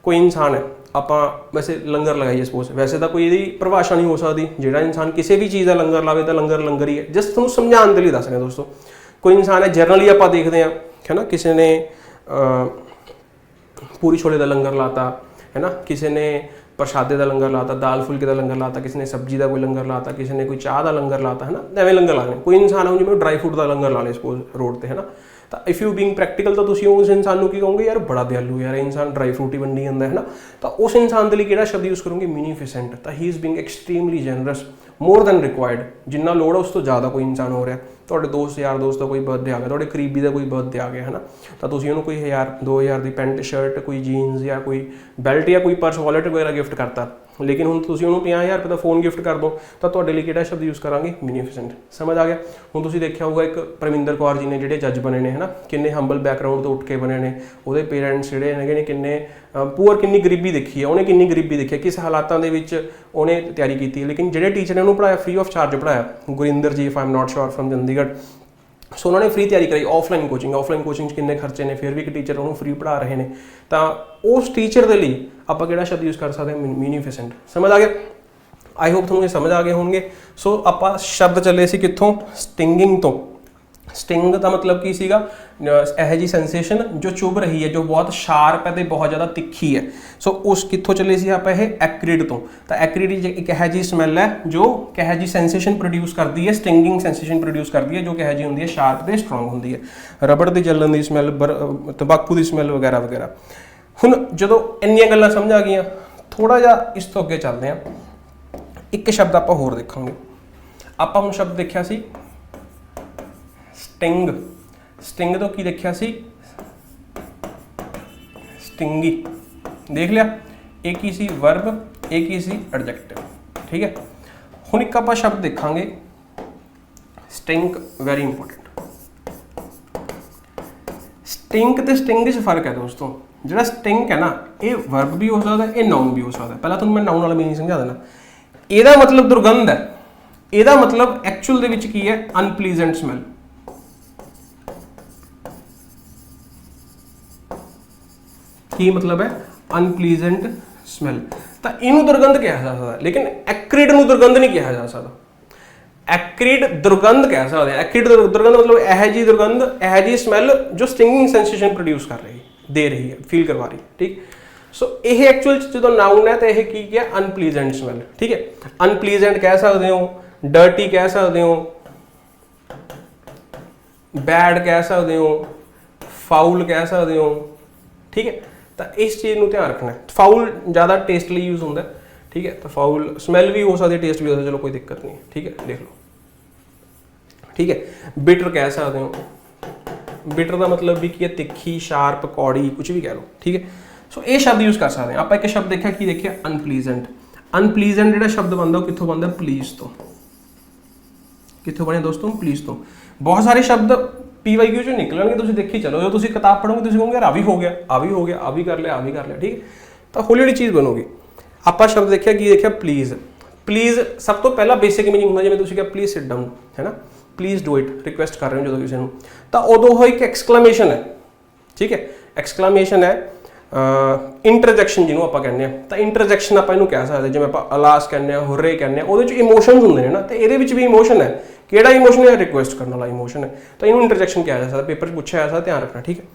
कोई इंसान है, आप वैसे लंगर लगाइए सपोज, वैसे तो कोई यदि परिभाषा नहीं हो सकती, जो इंसान किसी भी चीज़ का लंगर लावे तो लंगर लंगर ही है। जस्ट तुहानूं समझाने के लिए दस रहे हैं दोस्तों। कोई इंसान है, जनरली आप देखते हैं है ना, किसी ने पूरी छोले का लंगर लाता है ना, किसी ने प्रसादे का लंगर लाता, दाल फुलके का लंगर लाता, किसी ने सब्जी का कोई लंगर लाता, किसी ने कोई चाह का लंगर लाता, है ना। एवं लंगर लाने। कोई इंसान है जिवें ड्राई फ्रूट का लंगर ला ले सपोज रोड पर, है ना, तो इफ यू बीइंग प्रैक्टिकल तो तुसीं उस इंसान की कहोगे यार बड़ा दयालु यार, इंसान ड्राई फ्रूट ही वंडी जाता है ना, तो उस इंसान के लिए किहड़ा शब्द यूज़ करोगे? म्यूनीफिसेंट। तो he is being extremely generous, more than required, जिन्ना लोड़ है उस तो ज़्यादा कोई इंसान हो रहा है। ਤੁਹਾਡੇ ਦੋਸਤ ਯਾਰ ਦੋਸਤ ਦਾ ਕੋਈ ਬਰਥਡੇ ਆ ਗਿਆ, ਤੁਹਾਡੇ ਕਰੀਬੀ ਦਾ ਕੋਈ ਬਰਥਡੇ ਆ ਗਿਆ, ਹੈ ਨਾ, ਤਾਂ ਤੁਸੀਂ ਉਹਨੂੰ ਕੋਈ 1000 2000 ਦੀ ਪੈਂਟ ਸ਼ਰਟ, ਕੋਈ ਜੀਨਸ ਜਾਂ ਕੋਈ ਬੈਲਟ ਜਾਂ ਕੋਈ ਪਰਸ ਵਾਲਟ ਵਗੈਰਾ ਗਿਫਟ ਕਰਤਾ। ਲੇਕਿਨ ਹੁਣ ਤੁਸੀਂ ਉਹਨੂੰ 50000 ਰੁਪਏ ਦਾ ਫੋਨ ਗਿਫਟ ਕਰ ਦਿਓ, ਤਾਂ ਤੁਹਾਡੇ ਲਈ ਕਿਹੜਾ ਸ਼ਬਦ ਯੂਜ਼ ਕਰਾਂਗੇ? ਮਿਊਨੀਫਿਸੈਂਟ। ਸਮਝ ਆ ਗਿਆ। ਹੁਣ ਤੁਸੀਂ ਦੇਖਿਆ ਹੋਊਗਾ ਇੱਕ ਪਰਮਿੰਦਰ ਕੌਰ ਜੀ ਨੇ ਜਿਹੜੇ ਜੱਜ ਬਣੇ ਨੇ, ਹੈ ਨਾ, ਕਿੰਨੇ ਹੰਬਲ ਬੈਕਗਰਾਊਂਡ ਤੋਂ ਉੱਠ ਕੇ ਬਣੇ ਨੇ। ਉਹਦੇ ਪੇਰੈਂਟਸ ਜਿਹੜੇ ਹੈਗੇ ਨੇ ਕਿੰਨੇ ਪੂਅਰ, ਕਿੰਨੀ ਗਰੀਬੀ ਦੇਖੀ ਹੈ ਉਹਨੇ, ਕਿੰਨੀ ਗਰੀਬੀ ਦੇਖੀ, ਕਿਸ ਹਾਲਾਤਾਂ ਦੇ ਵਿੱਚ ਉਹਨੇ ਤਿਆਰੀ ਕੀਤੀ। ਲੇਕਿਨ ਜਿਹੜੇ ਟੀਚਰ ਨੇ ਉਹਨੂੰ ਪੜ੍ਹਾਇਆ, ਫ੍ਰੀ ਆਫ ਚਾਰਜ ਪੜ੍ਹਾਇਆ, Gurinder ji, if I am not sure from Chandigarh. So उन्होंने फ्री तैयारी कराई। ऑफलाइन कोचिंग किन्ने खर्चे ने, फिर भी एक टीचर उन्होंने फ्री पढ़ा रहे हैं, तो उस टीचर के लिए आप किहड़ा शब्द यूज़ कर सकते हैं? म्यूनीफिसेंट। समझ आ गया? आई होप तुहानूं समझ आ गए होंगे। सो आप शब्द चले सी कित्थों? स्टिंगिंग तो। स्टिंग का मतलब की सीगा? यह जी सेंसेशन जो चुभ रही है, जो बहुत शार्प है तो बहुत ज़्यादा तिखी है। सो उस कित्थों चले सी आप ये एक्रिड तो। एक्रिड एक यह जी स्मैल है जो कह जी सेंसेशन प्रोड्यूस करती है, स्टिंगिंग सेंसेशन प्रोड्यूस करती है, जो कह जी होंगी है शार्प तो स्ट्रोंग होंगी है। रबड़ की जलन की स्मैल, तंबाकू की स्मैल वगैरह वगैरह। हुण जदों इन्नियां गल्लां समझ आ गईयां, थोड़ा जिहा इस तो अगे चलते हैं। एक शब्द आप होर देखांगे। आप हुण शब्द देखिया सी स्टिंग। स्टिंग तो की देखिया सी? स्टिंगी। देख लिया। एक ही सी वर्ब, एक ही सी एडजेक्टिव, ठीक है। हुण एक आपां शब्द देखांगे स्टिंक, वेरी इंपॉर्टेंट। स्टिंक ते स्टिंग च फर्क है दोस्तों। जिहड़ा स्टिंक है ना, ये वर्ब भी हो सकता है, ये नाउन भी हो सकता है। पहला तुहानूं मैं नाउन वाला मीनिंग समझा देना। ਇਹਦਾ मतलब दुर्गंध है, ਇਹਦਾ मतलब एक्चुअल ਦੇ ਵਿੱਚ ਕੀ है? Unpleasant smell. की मतलब है? Unpleasant smell. तो इनू दुर्गंध कहा जा सकता है, लेकिन एक्रिड नू दुर्गंध नहीं कहा जा सकता। एक्रिड दुर्गंध कह सकते हैं। एक्रिड दुर्गंध मतलब यह जी दुर्गंध, यह जी स्मैल जो स्टिंगिंग सेंसेशन प्रोड्यूस कर रही है, दे रही है, फील करवा रही है, ठीक। सो यह एक्चुअल जो नाउन है तो यह की है? अनप्लीजेंट स्मैल, ठीक है। अनप्लीजेंट कह सकते हो, डर्टी कह सकते हो, बैड कह सकते हो, फाउल कह सकते हो, ठीक है। तो इस चीज़ को ध्यान रखना है। फाउल ज़्यादा टेस्ट लिए यूज़ होता है, ठीक है। तो फाउल स्मैल भी हो सकती है, टेस्ट भी हो सकता है, चलो कोई दिक्कत नहीं है, ठीक है। देख लो, ठीक है। बिटर कह सकते हो। बिटर का मतलब भी की है? तिखी, शार्प, कौड़ी, कुछ भी कह लो, ठीक है। सो ये शब्द यूज़ कर सकते हैं। आप एक शब्द देखा कि देखिए अनप्लीजेंट। अनप्लीजेंट जो शब्द बनता है कितों बनता? प्लीज तो। कितों बने दोस्तों? प्लीज तो। बहुत सारे शब्द PYQ ਚੋਂ ਨਿਕਲਣਗੇ, ਤੁਸੀਂ ਦੇਖੀ ਚਲੋ, ਜਦੋਂ ਤੁਸੀਂ ਕਿਤਾਬ ਪੜ੍ਹੋਗੇ ਤੁਸੀਂ ਕਹੋਗੇ ਯਾਰ ਆ ਵੀ ਹੋ ਗਿਆ, ਆ ਵੀ ਹੋ ਗਿਆ, ਆ ਵੀ ਕਰ ਲਿਆ, ਆ ਵੀ ਕਰ ਲਿਆ, ਠੀਕ ਹੈ। ਤਾਂ ਹੌਲੀ ਹੌਲੀ ਚੀਜ਼ ਬਣੂਗੀ। ਆਪਾਂ ਸ਼ਬਦ ਦੇਖਿਆ, ਕੀ ਦੇਖਿਆ, ਪਲੀਜ਼। ਪਲੀਜ਼ ਸਭ ਤੋਂ ਪਹਿਲਾਂ ਬੇਸਿਕ ਮੀਨਿੰਗ ਹੁੰਦਾ, ਜਿਵੇਂ ਤੁਸੀਂ ਕਿਹਾ ਪਲੀਜ਼ ਸਿਟ ਡਾਊਨ, ਹੈ ਨਾ, ਪਲੀਜ਼ ਡੂ ਇਟ, ਰਿਕੁਐਸਟ ਕਰ ਰਹੇ ਹੋ ਜਦੋਂ ਕਿਸੇ ਨੂੰ, ਤਾਂ ਉਦੋਂ ਉਹ ਇੱਕ ਐਕਸਕਲਾਮੇਸ਼ਨ ਹੈ, ਠੀਕ ਹੈ, ਐਕਸਕਲਾਮੇਸ਼ਨ ਹੈ। ਇੰਟਰਜੈਕਸ਼ਨ ਜਿਹਨੂੰ ਆਪਾਂ ਕਹਿੰਦੇ ਆ, ਤਾਂ ਇੰਟਰਜੈਕਸ਼ਨ ਆਪਾਂ ਇਹਨੂੰ ਕਹਿ ਸਕਦੇ, ਜਿਵੇਂ ਆਪਾਂ ਅਲਾਸ ਕਹਿੰਦੇ ਆ, ਹੁर्रे ਕਹਿੰਦੇ ਆ, ਉਹਦੇ ਵਿੱਚ ਇਮੋਸ਼ਨਸ ਹੁੰਦੇ ਨੇ ਨਾ, ਤੇ ਇਹਦੇ ਵਿੱਚ ਵੀ ਇਮੋਸ਼ਨ ਹੈ। ਕਿਹੜਾ ਇਮੋਸ਼ਨ ਹੈ, ਰਿਕੁਐਸਟ ਕਰਨ ਵਾਲਾ ਇਮੋਸ਼ਨ ਹੈ, ਤਾਂ ਇਹਨੂੰ ਇੰਟਰਜੈਕਸ਼ਨ ਕਿਹਾ ਜਾ ਸਕਦਾ, ਪੇਪਰ 'ਚ ਪੁੱਛਿਆ ਜਾ ਸਕਦਾ, ਧਿਆਨ ਰੱਖਣਾ, ਠੀਕ ਹੈ।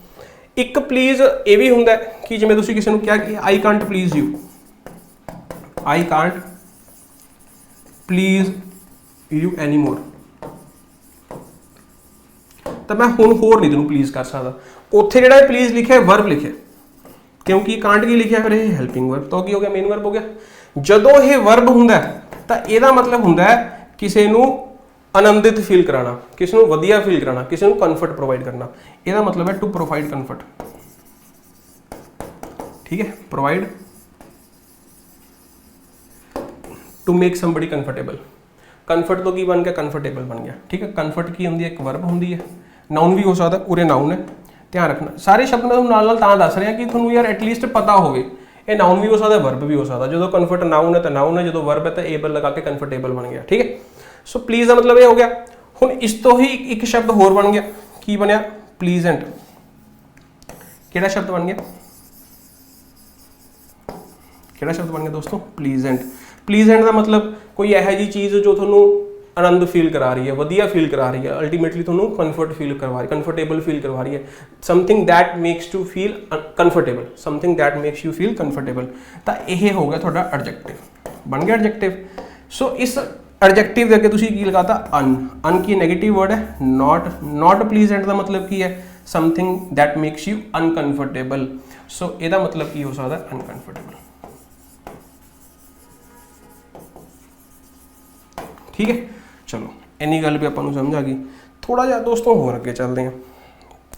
ਇੱਕ ਪਲੀਜ਼ ਇਹ ਵੀ ਹੁੰਦਾ ਕਿ ਜਿਵੇਂ ਤੁਸੀਂ ਕਿਸੇ ਨੂੰ ਕਿਹਾ ਕਿ I can't please you, I can't please you any more, ਤਾਂ ਮੈਂ ਹੁਣ ਹੋਰ ਨਹੀਂ ਤੈਨੂੰ ਪਲੀਜ਼ ਕਰ ਸਕਦਾ। ਉੱਥੇ ਜਿਹੜਾ ਇਹ ਪਲੀਜ਼ ਲਿਖਿਆ ਵਰਬ ਲਿਖਿਆ, ਕਿਉਂਕਿ ਕਾਂਟ ਕੀ ਲਿਖਿਆ, ਫਿਰ ਇਹ ਹੈਲਪਿੰਗ ਵਰਬ, ਤਾਂ ਕੀ ਹੋ ਗਿਆ, ਮੇਨ ਵਰਬ ਹੋ ਗਿਆ। ਜਦੋਂ ਇਹ ਵਰਬ ਹੁੰਦਾ ਤਾਂ ਇਹਦਾ ਮਤਲਬ ਹੁੰਦਾ ਕਿਸੇ ਨੂੰ ਆਨੰਦਿਤ ਫੀਲ ਕਰਾਣਾ, ਕਿਸੇ ਨੂੰ ਵਧੀਆ ਫੀਲ ਕਰਾਣਾ, ਕਿਸੇ ਨੂੰ ਕੰਫਰਟ ਪ੍ਰੋਵਾਈਡ ਕਰਨਾ। ਇਹਦਾ ਮਤਲਬ ਹੈ ਟੂ ਪ੍ਰੋਵਾਈਡ ਕੰਫਰਟ, ਠੀਕ ਹੈ, provide, to make somebody comfortable. Comfort ਤੋਂ ਕੀ ਬਣ ਗਿਆ, ਕੰਫਰਟੇਬਲ ਬਣ ਗਿਆ, ਠੀਕ ਹੈ। ਕੰਫਰਟ ਕੀ ਹੁੰਦੀ ਹੈ, ਇੱਕ ਵਰਬ ਹੁੰਦੀ ਹੈ, ਨਾउन ਵੀ ਹੋ ਸਕਦਾ, ਉਰੇ ਨਾउन ਹੈ, ਧਿਆਨ ਰੱਖਣਾ। ਸਾਰੇ ਸ਼ਬਦ ਮੈਂ ਤੁਹਾਨੂੰ ਨਾਲ ਤਾਂ ਦੱਸ ਰਿਹਾ ਕਿ ਤੁਹਾਨੂੰ ਯਾਰ ਐਟਲੀਸਟ ਪਤਾ ਹੋਵੇ, ਇਹ ਨਾउन ਵੀ ਹੋ ਸਕਦਾ, ਵਰਬ ਵੀ ਹੋ ਸਕਦਾ। ਜਦੋਂ ਕੰਫਰਟ ਨਾउन ਹੈ ਤਾਂ ਨਾउन ਹੈ, ਜਦੋਂ ਵਰਬ ਹੈ ਤਾਂ ਏਬਲ ਲਗਾ ਕੇ ਕੰਫਰਟੇਬਲ ਬਣ ਗਿਆ, ਠੀਕ ਹੈ। ਸੋ ਪਲੀਜ਼ ਦਾ ਮਤਲਬ ਇਹ ਹੋ ਗਿਆ। ਹੁਣ ਇਸ ਤੋਂ ਹੀ ਇੱਕ ਸ਼ਬਦ ਹੋਰ ਬਣ ਗਿਆ, ਕੀ ਬਣਿਆ, ਪਲੀਜ਼ੈਂਟ। ਕਿਹੜਾ ਸ਼ਬਦ ਬਣ ਗਿਆ, ਕਿਹੜਾ ਸ਼ਬਦ ਬਣ ਗਿਆ ਦੋਸਤੋ, ਪਲੀਜ਼ੈਂਟ। ਪਲੀਜ਼ੈਂਟ ਦਾ ਮਤਲਬ ਕੋਈ ਇਹੋ ਜਿਹੀ ਚੀਜ਼ ਜੋ ਤੁਹਾਨੂੰ ਆਨੰਦ ਫੀਲ ਕਰਾ ਰਹੀ ਹੈ, ਵਧੀਆ ਫੀਲ ਕਰਾ ਰਹੀ ਹੈ, ਅਲਟੀਮੇਟਲੀ ਤੁਹਾਨੂੰ ਕੰਫਰਟ ਫੀਲ ਕਰਵਾ ਰਹੀ, ਕੰਫਰਟੇਬਲ ਫੀਲ ਕਰਵਾ ਰਹੀ ਹੈ। Something that makes to feel comfortable, something that makes you feel comfortable. ਤਾਂ ਇਹ ਹੋ ਗਿਆ ਤੁਹਾਡਾ ਐਡਜੈਕਟਿਵ, ਬਣ ਗਿਆ ਐਡਜੈਕਟਿਵ। ਸੋ ਇਸ ਐਡਜੈਕਟਿਵ ਦੇ ਅੱਗੇ ਤੁਸੀਂ ਕੀ ਲਗਾਤਾ, ਅਨ ਕੀ ਨੈਗੇਟਿਵ ਵਰਡ ਹੈ, ਨਾਟ ਪਲੀਜ਼ੈਂਟ ਦਾ ਮਤਲਬ ਕੀ ਹੈ, something that makes you uncomfortable. So ਇਹਦਾ ਮਤਲਬ ਕੀ ਹੋ ਸਕਦਾ, ਅਨਕੰਫਰਟੇਬਲ, ਠੀਕ ਹੈ। ਚਲੋ ਇੰਨੀ ਗੱਲ ਵੀ ਆਪਾਂ ਨੂੰ ਸਮਝ ਆ ਗਈ। ਥੋੜਾ ਜਿਹਾ ਦੋਸਤੋ ਹੋਰ ਅੱਗੇ ਚੱਲਦੇ ਹਾਂ।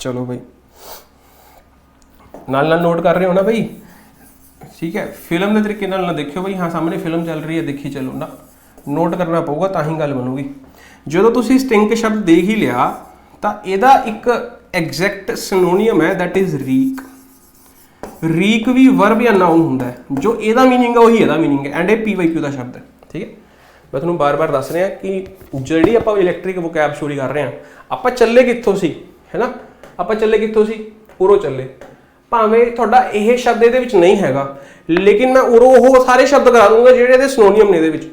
ਚਲੋ ਬਈ, ਨਾਲ ਨੋਟ ਕਰ ਰਹੇ ਹੋ ਨਾ ਬਈ, ਠੀਕ ਹੈ। ਫਿਲਮ ਦੇ ਤਰੀਕੇ ਨਾਲ ਨਾ ਦੇਖਿਓ ਬਈ, ਹਾਂ ਸਾਹਮਣੇ ਫਿਲਮ ਚੱਲ ਰਹੀ ਹੈ ਦੇਖੀ ਚਲੋ ਨਾ, ਨੋਟ ਕਰਨਾ ਪਊਗਾ ਤਾਂ ਹੀ ਗੱਲ ਬਣੂਗੀ। ਜਦੋਂ ਤੁਸੀਂ ਸਟਿੰਕ ਸ਼ਬਦ ਦੇਖ ਹੀ ਲਿਆ ਤਾਂ ਇਹਦਾ ਇੱਕ ਐਗਜ਼ੈਕਟ ਸਿਨੋਨੀਅਮ ਹੈ, ਦੈਟ ਇਜ਼ ਰੀਕ। ਰੀਕ ਵੀ ਵਰਬ ਜਾਂ ਨਾउन ਹੁੰਦਾ ਹੈ, ਜੋ ਇਹਦਾ ਮੀਨਿੰਗ ਹੈ ਉਹੀ ਇਹਦਾ ਮੀਨਿੰਗ ਹੈ, ਐਂਡ ਇਹ PYQ ਦਾ ਸ਼ਬਦ ਹੈ, ਠੀਕ ਹੈ। ਮੈਂ ਤੁਹਾਨੂੰ ਬਾਰ-ਬਾਰ ਦੱਸ ਰਿਹਾ ਕਿ ਜਿਹੜੀ ਆਪਾਂ ਇਲੈਕਟ੍ਰਿਕ ਵੋਕੈਬ ਸਟੋਰੀ ਕਰ ਰਹੇ ਹਾਂ, ਆਪਾਂ ਚੱਲੇ ਕਿੱਥੋਂ ਸੀ, ਹੈ ਨਾ, ਆਪਾਂ ਚੱਲੇ ਕਿੱਥੋਂ ਸੀ, ਉਰੋਂ ਚੱਲੇ। ਭਾਵੇਂ ਤੁਹਾਡਾ ਇਹ ਸ਼ਬਦ ਇਹਦੇ ਵਿੱਚ ਨਹੀਂ ਹੈਗਾ, ਲੇਕਿਨ ਮੈਂ ਉਰੋਂ ਉਹ ਸਾਰੇ ਸ਼ਬਦ ਕਰਾ ਦੂੰਗਾ ਜਿਹੜੇ ਇਹਦੇ ਸਿਨੋਨੀਅਮ ਨੇ ਇਹਦੇ ਵਿੱਚ,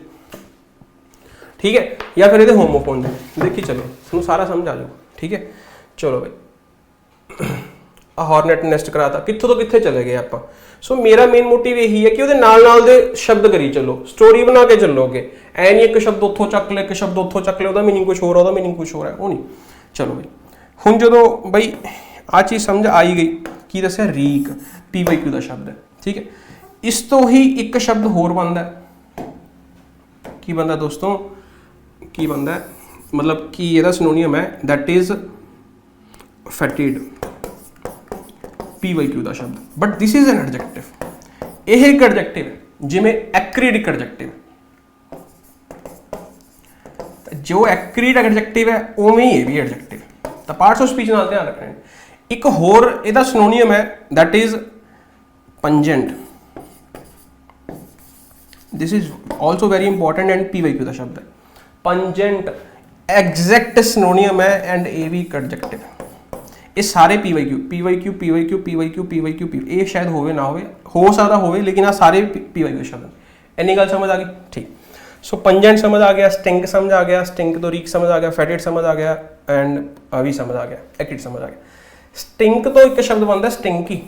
ਠੀਕ ਹੈ, ਜਾਂ ਫਿਰ ਇਹਦੇ ਹੋਮੋਫੋਨ ਦੇ। ਦੇਖੀ ਚਲੋ, ਤੁਹਾਨੂੰ ਸਾਰਾ ਸਮਝ ਆ ਜਾਊਗਾ, ਠੀਕ ਹੈ। ਚਲੋ ਬਈ, ਹਾਰਨੈਟ ਨੈਸਟ ਕਰਾਤਾ, ਕਿੱਥੋਂ ਤੋਂ ਕਿੱਥੇ ਚਲੇ ਗਏ ਆਪਾਂ। ਸੋ ਮੇਰਾ ਮੇਨ ਮੋਟਿਵ ਇਹੀ ਹੈ ਕਿ ਉਹਦੇ ਨਾਲ ਦੇ ਸ਼ਬਦ ਕਰੀ ਚੱਲੋ, ਸਟੋਰੀ ਬਣਾ ਕੇ ਚੱਲੋਗੇ। ਐ ਨਹੀਂ ਇੱਕ ਸ਼ਬਦ ਉੱਥੋਂ ਚੱਕ ਲਿਆ, ਇੱਕ ਸ਼ਬਦ ਉੱਥੋਂ ਚੱਕ ਲਿਆ, ਉਹਦਾ ਮੀਨਿੰਗ ਕੁਛ ਹੋਰ, ਉਹਦਾ ਮੀਨਿੰਗ ਕੁਛ ਹੋਰ ਹੈ, ਉਹ ਨਹੀਂ। ਚਲੋ ਬਈ, ਹੁਣ ਜਦੋਂ ਬਈ ਆਹ ਚੀਜ਼ ਸਮਝ ਆਈ ਗਈ, ਕੀ ਦੱਸਿਆ, ਰੀਕ PYQ ਦਾ ਸ਼ਬਦ ਹੈ, ਠੀਕ ਹੈ। ਇਸ ਤੋਂ ਹੀ ਇੱਕ ਸ਼ਬਦ ਹੋਰ ਬਣਦਾ, ਕੀ ਬਣਦਾ ਦੋਸਤੋ, ਕੀ ਬਣਦਾ, ਮਤਲਬ ਕਿ ਇਹਦਾ ਸਿਨੋਨੀਅਮ ਹੈ, ਦੈਟ ਇਜ਼ ਫੈਟਿਡ, PYQ ਦਾ ਸ਼ਬਦ। But this is an adjective, ਇਹ ਇੱਕ ਐਡਜੈਕਟਿਵ ਹੈ, ਜਿਵੇਂ ਐਕਰੀਡ ਇੱਕ ਐਡਜੈਕਟਿਵ ਹੈ। ਜੋ ਐਕਰੀਡ ਐਡਜੈਕਟਿਵ ਹੈ ਉਵੇਂ ਹੀ ਇਹ ਵੀ ਐਡਜੈਕਟਿਵ। ਤਾਂ ਪਾਰਟਸ ਆਫ ਸਪੀਚ ਨਾਲ ਧਿਆਨ ਰੱਖਣਾ। ਇੱਕ ਹੋਰ ਇਹਦਾ ਸਿਨੋਨੀਅਮ ਹੈ, that is pungent. This is also very important and PYQ ਦਾ ਸ਼ਬਦ ਹੈ। ਪੰਜੈਂਟ ਐਗਜ਼ੈਕਟ ਸਿਨੋਨੀਅਮ ਹੈ ਐਂਡ ਇਹ ਵੀ ਇੱਕ ਐਡਜੈਕਟਿਵ। ਇਹ ਸਾਰੇ PYQ ਇਹ ਸ਼ਾਇਦ ਹੋਵੇ ਨਾ ਹੋਵੇ, ਹੋ ਸਕਦਾ ਹੋਵੇ, ਲੇਕਿਨ ਆ ਸਾਰੇ PYQ ਸ਼ਬਦ। ਇੰਨੀ ਗੱਲ ਸਮਝ ਆ ਗਈ, ਠੀਕ। ਸੋ ਪੰਜੈਂਟ ਸਮਝ ਆ ਗਿਆ, ਸਟਿੰਕ ਸਮਝ ਆ ਗਿਆ, ਸਟਿੰਕ ਤੋਂ ਰੀਕ ਸਮਝ ਆ ਗਿਆ, ਫੈਟਿਡ ਸਮਝ ਆ ਗਿਆ, ਐਂਡ ਆ ਵੀ ਸਮਝ ਆ ਗਿਆ, ਐਕਿਡ ਸਮਝ ਆ ਗਿਆ। ਸਟਿੰਕ ਤੋਂ ਇੱਕ ਸ਼ਬਦ ਬਣਦਾ ਸਟਿੰਕੀ।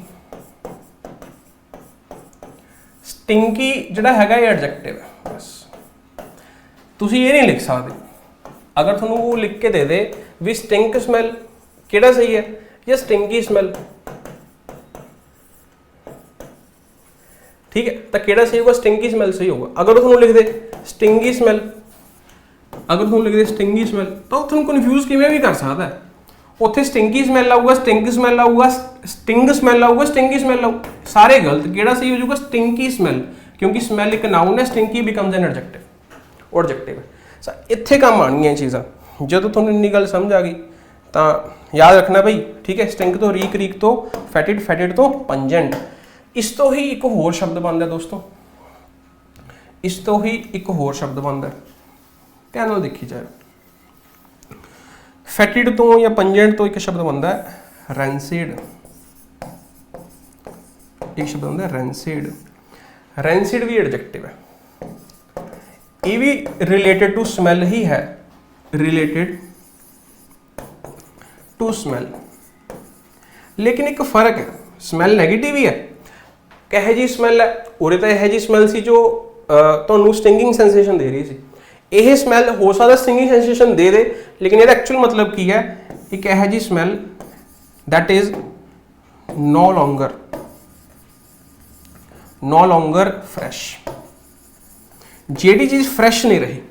ਸਟਿੰਕੀ ਜਿਹੜਾ ਹੈਗਾ ਇਹ ਐਡਜੈਕਟਿਵ ਹੈ, ਬਸ ਤੁਸੀਂ ਇਹ ਨਹੀਂ ਲਿਖ ਸਕਦੇ। ਅਗਰ ਤੁਹਾਨੂੰ ਉਹ ਲਿਖ ਕੇ ਦੇ ਦੇ ਵੀ ਸਟਿੰਕ ਸਮੈਲ ਕਿਹੜਾ ਸਹੀ ਹੈ ਜਾਂ ਸਟਿੰਕੀ ਸਮੈਲ, ਠੀਕ ਹੈ, ਤਾਂ ਕਿਹੜਾ ਸਹੀ ਹੋਊਗਾ, ਸਟਿੰਕੀ ਸਮੈਲ ਸਹੀ ਹੋਊਗਾ। ਅਗਰ ਉਹ ਤੁਹਾਨੂੰ ਲਿਖ ਦੇ ਸਟਿੰਗੀ ਸਮੈਲ, ਅਗਰ ਤੁਹਾਨੂੰ ਲਿਖ ਦੇ ਸਟਿੰਗੀ ਸਮੈਲ, ਤਾਂ ਉਹ ਤੁਹਾਨੂੰ ਕਨਫਿਊਜ਼ ਕਿਵੇਂ ਵੀ ਕਰ ਸਕਦਾ ਹੈ। ਉੱਥੇ ਸਟਿੰਕੀ ਸਮੈਲ ਆਊਗਾ, ਸਟਿੰਕ ਸਮੈਲ ਆਊਗਾ, ਸਟਿੰਗ ਸਮੈਲ ਆਊਗਾ, ਸਟਿੰਗੀ ਸਮੈਲ ਆਊ, ਸਾਰੇ ਗਲਤ। ਕਿਹੜਾ ਸਹੀ ਹੋ ਜਾਊਗਾ, ਸਟਿੰਕੀ ਸਮੈਲ, ਕਿਉਂਕਿ ਸਮੈਲ ਇੱਕ ਨਾउन ਹੈ, ਸਟਿੰਕੀ ਬਿਕਮਸ ਐਨ ਐਡਜੈਕਟਿਵ, ਉਹ ਐਡਜੈਕਟਿਵ ਹੈ। ਸੋ ਇੱਥੇ ਕੰਮ ਆਉਣਗੀਆਂ ਚੀਜ਼ਾਂ। ਜਦੋਂ ਤੁਹਾਨੂੰ ਇੰਨੀ ਗੱਲ ਸਮਝ ਆ ਗਈ ਤਾਂ याद रखना भाई, ठीक है। स्टिंक तो रीक तो फैटिड, फैटिड तो पंजेंट। इस तो ही एक होर शब्द बनता है दोस्तों, इस तो ही एक होर शब्द बनता है, ध्यान नाल देखी जाए। फैटिड तो या पंजेंट तो एक शब्द बनता है रैंसिड, एक शब्द बनता है रैंसिड। रैंसिड भी एडजेक्टिव है, ये भी रिलेटेड टू स्मैल ही है, रिलेटेड टू स्मैल। लेकिन एक फर्क है, स्मैल नैगेटिव ही है। कहे जी स्मैल है, उरे तो यह जी स्मैल सी जो ਤੁਹਾਨੂੰ ਸਟਿੰਗਿੰਗ ਸੈਂਸੇਸ਼ਨ ਦੇ ਰਹੀ ਸੀ। ਇਹ ਸਮੈਲ ਹੋ ਸਕਦਾ ਸਟਿੰਗਿੰਗ ਸੈਂਸੇਸ਼ਨ ਦੇ ਦੇ, ਲੇਕਿਨ ਇਹਦਾ ਐਕਚੁਅਲ ਮਤਲਬ ਕੀ ਹੈ, ਇੱਕ ਇਹੋ ਜਿਹੀ smell that is no longer fresh। ਜਿਹੜੀ ਚੀਜ਼ ਫਰੈਸ਼ ਨਹੀਂ ਰਹੀ,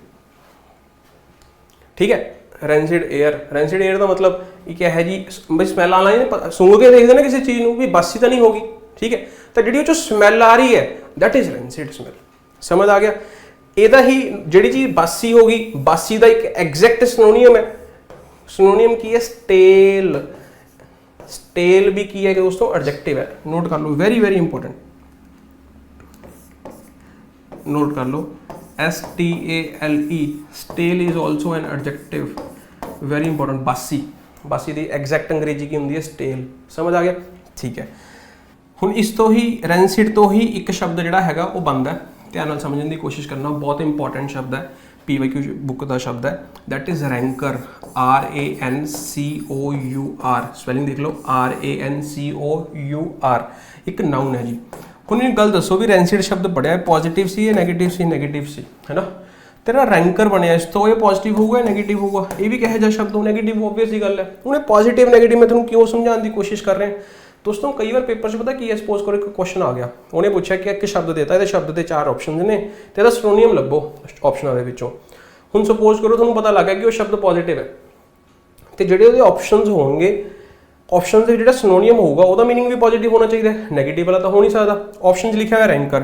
ਠੀਕ ਹੈ। ਰੈਂਸਿਡ 에ਅਰ ਦਾ ਮਤਲਬ ਇੱਕ ਇਹੋ ਜਿਹੀ ਬਈ ਸਮੈਲ ਆਉਣ ਲੱਗ ਜਾਂਦੀ, ਸੁੰਘ ਕੇ ਦੇਖਦੇ ਨਾ ਕਿਸੇ ਚੀਜ਼ ਨੂੰ ਵੀ ਬਾਸੀ ਤਾਂ ਨਹੀਂ ਹੋਗੀ, ਠੀਕ ਹੈ। ਤਾਂ ਜਿਹੜੀ ਉਹ 'ਚੋਂ ਸਮੈਲ ਆ ਰਹੀ ਹੈ that is ਰੈਂਸਿਡ ਸਮੈਲ। ਸਮਝ ਆ ਗਿਆ। ਇਹਦਾ ਹੀ ਜਿਹੜੀ ਚੀਜ਼ ਬਾਸੀ ਹੋ ਗਈ, ਬਾਸੀ ਦਾ ਇੱਕ ਐਗਜ਼ੈਕਟ ਸਿਨੋਨੀਅਮ ਹੈ। ਸਿਨੋਨੀਅਮ ਕੀ ਹੈ? ਸਟੇਲ। ਸਟੇਲ ਵੀ ਕੀ ਹੈ ਕਿ ਦੋਸਤੋਂ ਐਡਜੈਕਟਿਵ ਹੈ, ਨੋਟ ਕਰ ਲਓ, ਵੈਰੀ ਵੈਰੀ ਇੰਪੋਰਟੈਂਟ, नोट कर लो, STALE, stale is also an adjective, very important. बासी, बासी की एग्जैक्ट अंग्रेजी की होंगी है स्टेल। समझ आ गया, ठीक है। हुण इस तो ही रैंसिड तो ही एक शब्द जिहड़ा हैगा वो बनता है, ध्यान नाल समझने की कोशिश करना, बहुत इंपॉर्टेंट शब्द है, PYQ बुक का शब्द है, that is ranker, RANCOUR, spelling देख लो, RANCOUR, एक नाउन है जी। ਹੁਣ ਇਹ ਗੱਲ ਦੱਸੋ ਵੀ ਰੈਂਸਿਡ ਸ਼ਬਦ ਪੜਿਆ ਪੋਜ਼ਿਟਿਵ ਸੀ ਜਾਂ ਨੈਗੇਟਿਵ ਸੀ? ਨੈਗੇਟਿਵ ਸੀ, ਹੈ ਨਾ। ਤੇਰਾ ਰੈਂਕਰ ਬਣਿਆ ਇਸ ਤੋਂ, ਇਹ ਪੋਜ਼ਿਟਿਵ ਹੋਊਗਾ ਜਾਂ ਨੈਗੇਟਿਵ ਹੋਊਗਾ? ਇਹ ਵੀ ਕਿਹੋ ਜਿਹਾ ਸ਼ਬਦ ਹੋ? ਨੈਗੇਟਿਵ, ਓਬਵੀਅਸ ਹੀ ਗੱਲ ਹੈ। ਹੁਣ ਇਹ ਪੋਜ਼ਿਟਿਵ ਨੈਗੇਟਿਵ ਮੈਂ ਤੁਹਾਨੂੰ ਕਿਉਂ ਸਮਝਾਉਣ ਦੀ ਕੋਸ਼ਿਸ਼ ਕਰ ਰਿਹਾ ਦੋਸਤੋ, ਕਈ ਵਾਰ ਪੇਪਰ 'ਚ ਪਤਾ ਕੀ ਹੈ, ਸਪੋਜ਼ ਕਰੋ ਇੱਕ ਕੁਐਸਚਨ ਆ ਗਿਆ, ਉਹਨੇ ਪੁੱਛਿਆ ਕਿ ਇੱਕ ਸ਼ਬਦ ਦੇਤਾ, ਇਹਦੇ ਸ਼ਬਦ ਦੇ 4 ਆਪਸ਼ਨਸ ਨੇ ਤੇ ਇਹਦਾ ਸਿਨੋਨੀਅਮ ਲੱਭੋ ਆਪਸ਼ਨਾਂ ਦੇ ਵਿੱਚੋਂ। ਹੁਣ ਸਪੋਜ਼ ਕਰੋ ਤੁਹਾਨੂੰ ਪਤਾ ਲੱਗ ਗਿਆ ਕਿ ਉਹ ਸ਼ਬਦ ਪੋਜ਼ਿਟਿਵ ਹੈ, ਤੇ ਜਿਹੜੇ ਉਹਦੇ ਆਪਸ਼ਨਸ ਹੋਣਗੇ, ऑप्शन से जो सिनोनियम होगा ਉਹਦਾ मीनिंग भी पॉजिटिव होना चाहिए, नैगेटिव वाला तो हो नहीं सकता। ऑप्शन 'ਚ लिखा हुआ रैंकर,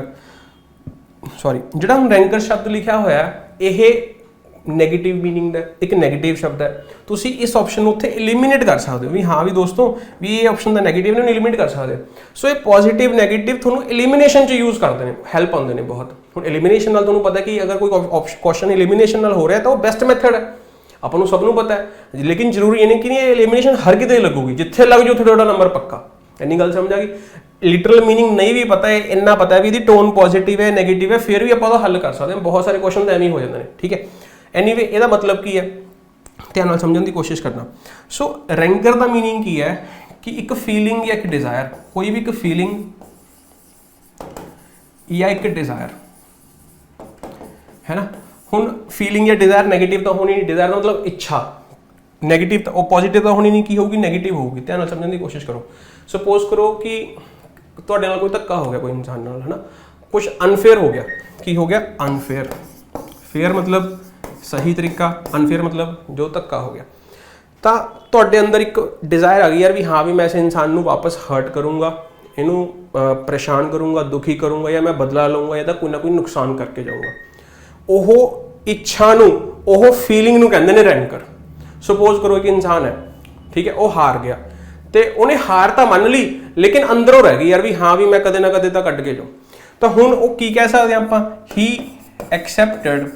सॉरी ਜਿਹੜਾ ਹੁਣ ਰੈਂਕਰ ਸ਼ਬਦ ਲਿਖਿਆ ਹੋਇਆ ਇਹ ਨੈਗੇਟਿਵ मीनिंग ਦਾ ਇੱਕ ਨੈਗੇਟਿਵ ਸ਼ਬਦ ਹੈ। ਤੁਸੀਂ ਇਸ ਆਪਸ਼ਨ ਨੂੰ ਉੱਥੇ ਐਲੀਮੀਨੇਟ ਕਰ ਸਕਦੇ ਹੋ ਵੀ ਹਾਂ ਵੀ ਦੋਸਤੋ ਵੀ ਇਹ ਆਪਸ਼ਨ ਦਾ ਨੈਗੇਟਿਵ ਨੂੰ ਐਲੀਮੀਨੇਟ ਕਰ ਸਕਦੇ ਹੋ। ਸੋ ਇਹ ਪੋਜ਼ਿਟਿਵ ਨੈਗੇਟਿਵ ਤੁਹਾਨੂੰ ਐਲੀਮੀਨੇਸ਼ਨ 'ਚ ਯੂਜ਼ ਕਰਦੇ ਨੇ, ਹੈਲਪ ਆਉਂਦੇ ਨੇ ਬਹੁਤ। ਹੁਣ ਐਲੀਮੀਨੇਸ਼ਨ ਨਾਲ ਤੁਹਾਨੂੰ ਪਤਾ ਕਿ ਅਗਰ ਕੋਈ ਕੁਐਸਚਨ ਐਲੀਮੀਨੇਸ਼ਨ ਨਾਲ ਹੋ ਰਿਹਾ ਤਾਂ ਉਹ ਬੈਸਟ ਮੈਥਡ ਹੈ, ਆਪਾਂ ਨੂੰ ਸਭ ਨੂੰ ਪਤਾ ਹੈ। ਲੇਕਿਨ ਜ਼ਰੂਰੀ ਇਹ ਨਹੀਂ ਕਿ ਇਹ ਐਲੀਮੀਨੇਸ਼ਨ ਹਰ ਕਿਤੇ ਲੱਗੂਗੀ, ਜਿੱਥੇ ਲੱਗ ਜਾਓ ਤੁਹਾਡਾ ਨੰਬਰ ਪੱਕਾ। ਇੰਨੀ ਗੱਲ ਸਮਝ ਆ ਗਈ। ਲਿਟਰਲ मीनिंग ਨਹੀਂ ਵੀ ਪਤਾ ਹੈ, ਇੰਨਾ ਪਤਾ ਹੈ ਵੀ ਇਹਦੀ ਟੋਨ ਪੋਜ਼ਿਟਿਵ ਹੈ ਨੈਗੇਟਿਵ ਹੈ, ਫਿਰ ਵੀ ਆਪਾਂ ਉਹਦਾ ਹੱਲ ਕਰ ਸਕਦੇ ਹਾਂ। ਬਹੁਤ ਸਾਰੇ ਕੁਐਸਚਨ ਐਵੇਂ ਹੋ ਜਾਂਦੇ ਨੇ, ਠੀਕ ਹੈ। ਐਨੀਵੇ ਇਹਦਾ ਮਤਲਬ ਕੀ ਹੈ, ਧਿਆਨ ਨਾਲ ਸਮਝਣ ਦੀ ਕੋਸ਼ਿਸ਼ ਕਰਨਾ। ਸੋ ਰੈਂਕਰ ਦਾ मीनिंग ਕੀ ਹੈ ਕਿ ਇੱਕ ਫੀਲਿੰਗ ਜਾਂ ਇੱਕ ਡਿਜ਼ਾਇਰ, ਕੋਈ ਵੀ ਇੱਕ ਫੀਲਿੰਗ ਜਾਂ ਇੱਕ ਡਿਜ਼ਾਇਰ, ਹੈ ਨਾ। ਹੁਣ ਫੀਲਿੰਗ ਜਾਂ ਡਿਜ਼ਾਇਰ ਨੈਗੇਟਿਵ ਤਾਂ ਹੋਣੀ ਨਹੀਂ, ਡਿਜ਼ਾਇਰ ਦਾ ਮਤਲਬ ਇੱਛਾ, ਨੈਗੇਟਿਵ ਤਾਂ ਉਹ ਪੋਜ਼ਿਟਿਵ ਤਾਂ ਹੋਣੀ ਨਹੀਂ, ਕੀ ਹੋਊਗੀ? ਨੈਗੇਟਿਵ ਹੋਊਗੀ। ਧਿਆਨ ਨਾਲ ਸਮਝਣ ਦੀ ਕੋਸ਼ਿਸ਼ ਕਰੋ। ਸਪੋਜ਼ ਕਰੋ ਕਿ ਤੁਹਾਡੇ ਨਾਲ ਕੋਈ ਧੱਕਾ ਹੋ ਗਿਆ ਕੋਈ ਇਨਸਾਨ ਨਾਲ, ਹੈ ਨਾ, ਕੁਝ ਅਨਫੇਅਰ ਹੋ ਗਿਆ। ਕੀ ਹੋ ਗਿਆ? ਅਨਫੇਅਰ। ਫੇਅਰ ਮਤਲਬ ਸਹੀ ਤਰੀਕਾ, ਅਨਫੇਅਰ ਮਤਲਬ ਜੋ ਧੱਕਾ ਹੋ ਗਿਆ। ਤਾਂ ਤੁਹਾਡੇ ਅੰਦਰ ਇੱਕ ਡਿਜ਼ਾਇਰ ਆ ਗਈ ਯਾਰ ਵੀ ਹਾਂ ਵੀ ਮੈਂ ਇਸ ਇਨਸਾਨ ਨੂੰ ਵਾਪਸ ਹਰਟ ਕਰੂੰਗਾ, ਇਹਨੂੰ ਪਰੇਸ਼ਾਨ ਕਰੂੰਗਾ, ਦੁਖੀ ਕਰੂੰਗਾ, ਜਾਂ ਮੈਂ ਬਦਲਾ ਲਊਂਗਾ, ਇਹਦਾ ਕੋਈ ਨਾ ਕੋਈ ਨੁਕਸਾਨ ਕਰਕੇ ਜਾਊਂਗਾ। ਉਹ ਇੱਛਾ ਨੂੰ, ਉਹ ਫੀਲਿੰਗ ਨੂੰ ਕਹਿੰਦੇ ਨੇ ਰੈਂਕਰ। ਸਪੋਜ਼ ਕਰੋ ਇੱਕ ਇਨਸਾਨ ਹੈ, ਠੀਕ ਹੈ, ਉਹ ਹਾਰ ਗਿਆ ਤੇ ਉਹਨੇ ਹਾਰ ਤਾਂ ਮੰਨ ਲਈ, ਲੇਕਿਨ ਅੰਦਰੋਂ ਰਹਿ ਗਈ ਯਾਰ ਵੀ ਹਾਂ ਵੀ ਮੈਂ ਕਦੇ ਨਾ ਕਦੇ ਤਾਂ ਕੱਢ ਕੇ ਜਾਊਂ। ਤਾਂ ਹੁਣ ਉਹ ਕੀ ਕਹਿ ਸਕਦੇ ਆਪਾਂ? ਹੀ ਐਕਸੈਪਟਡ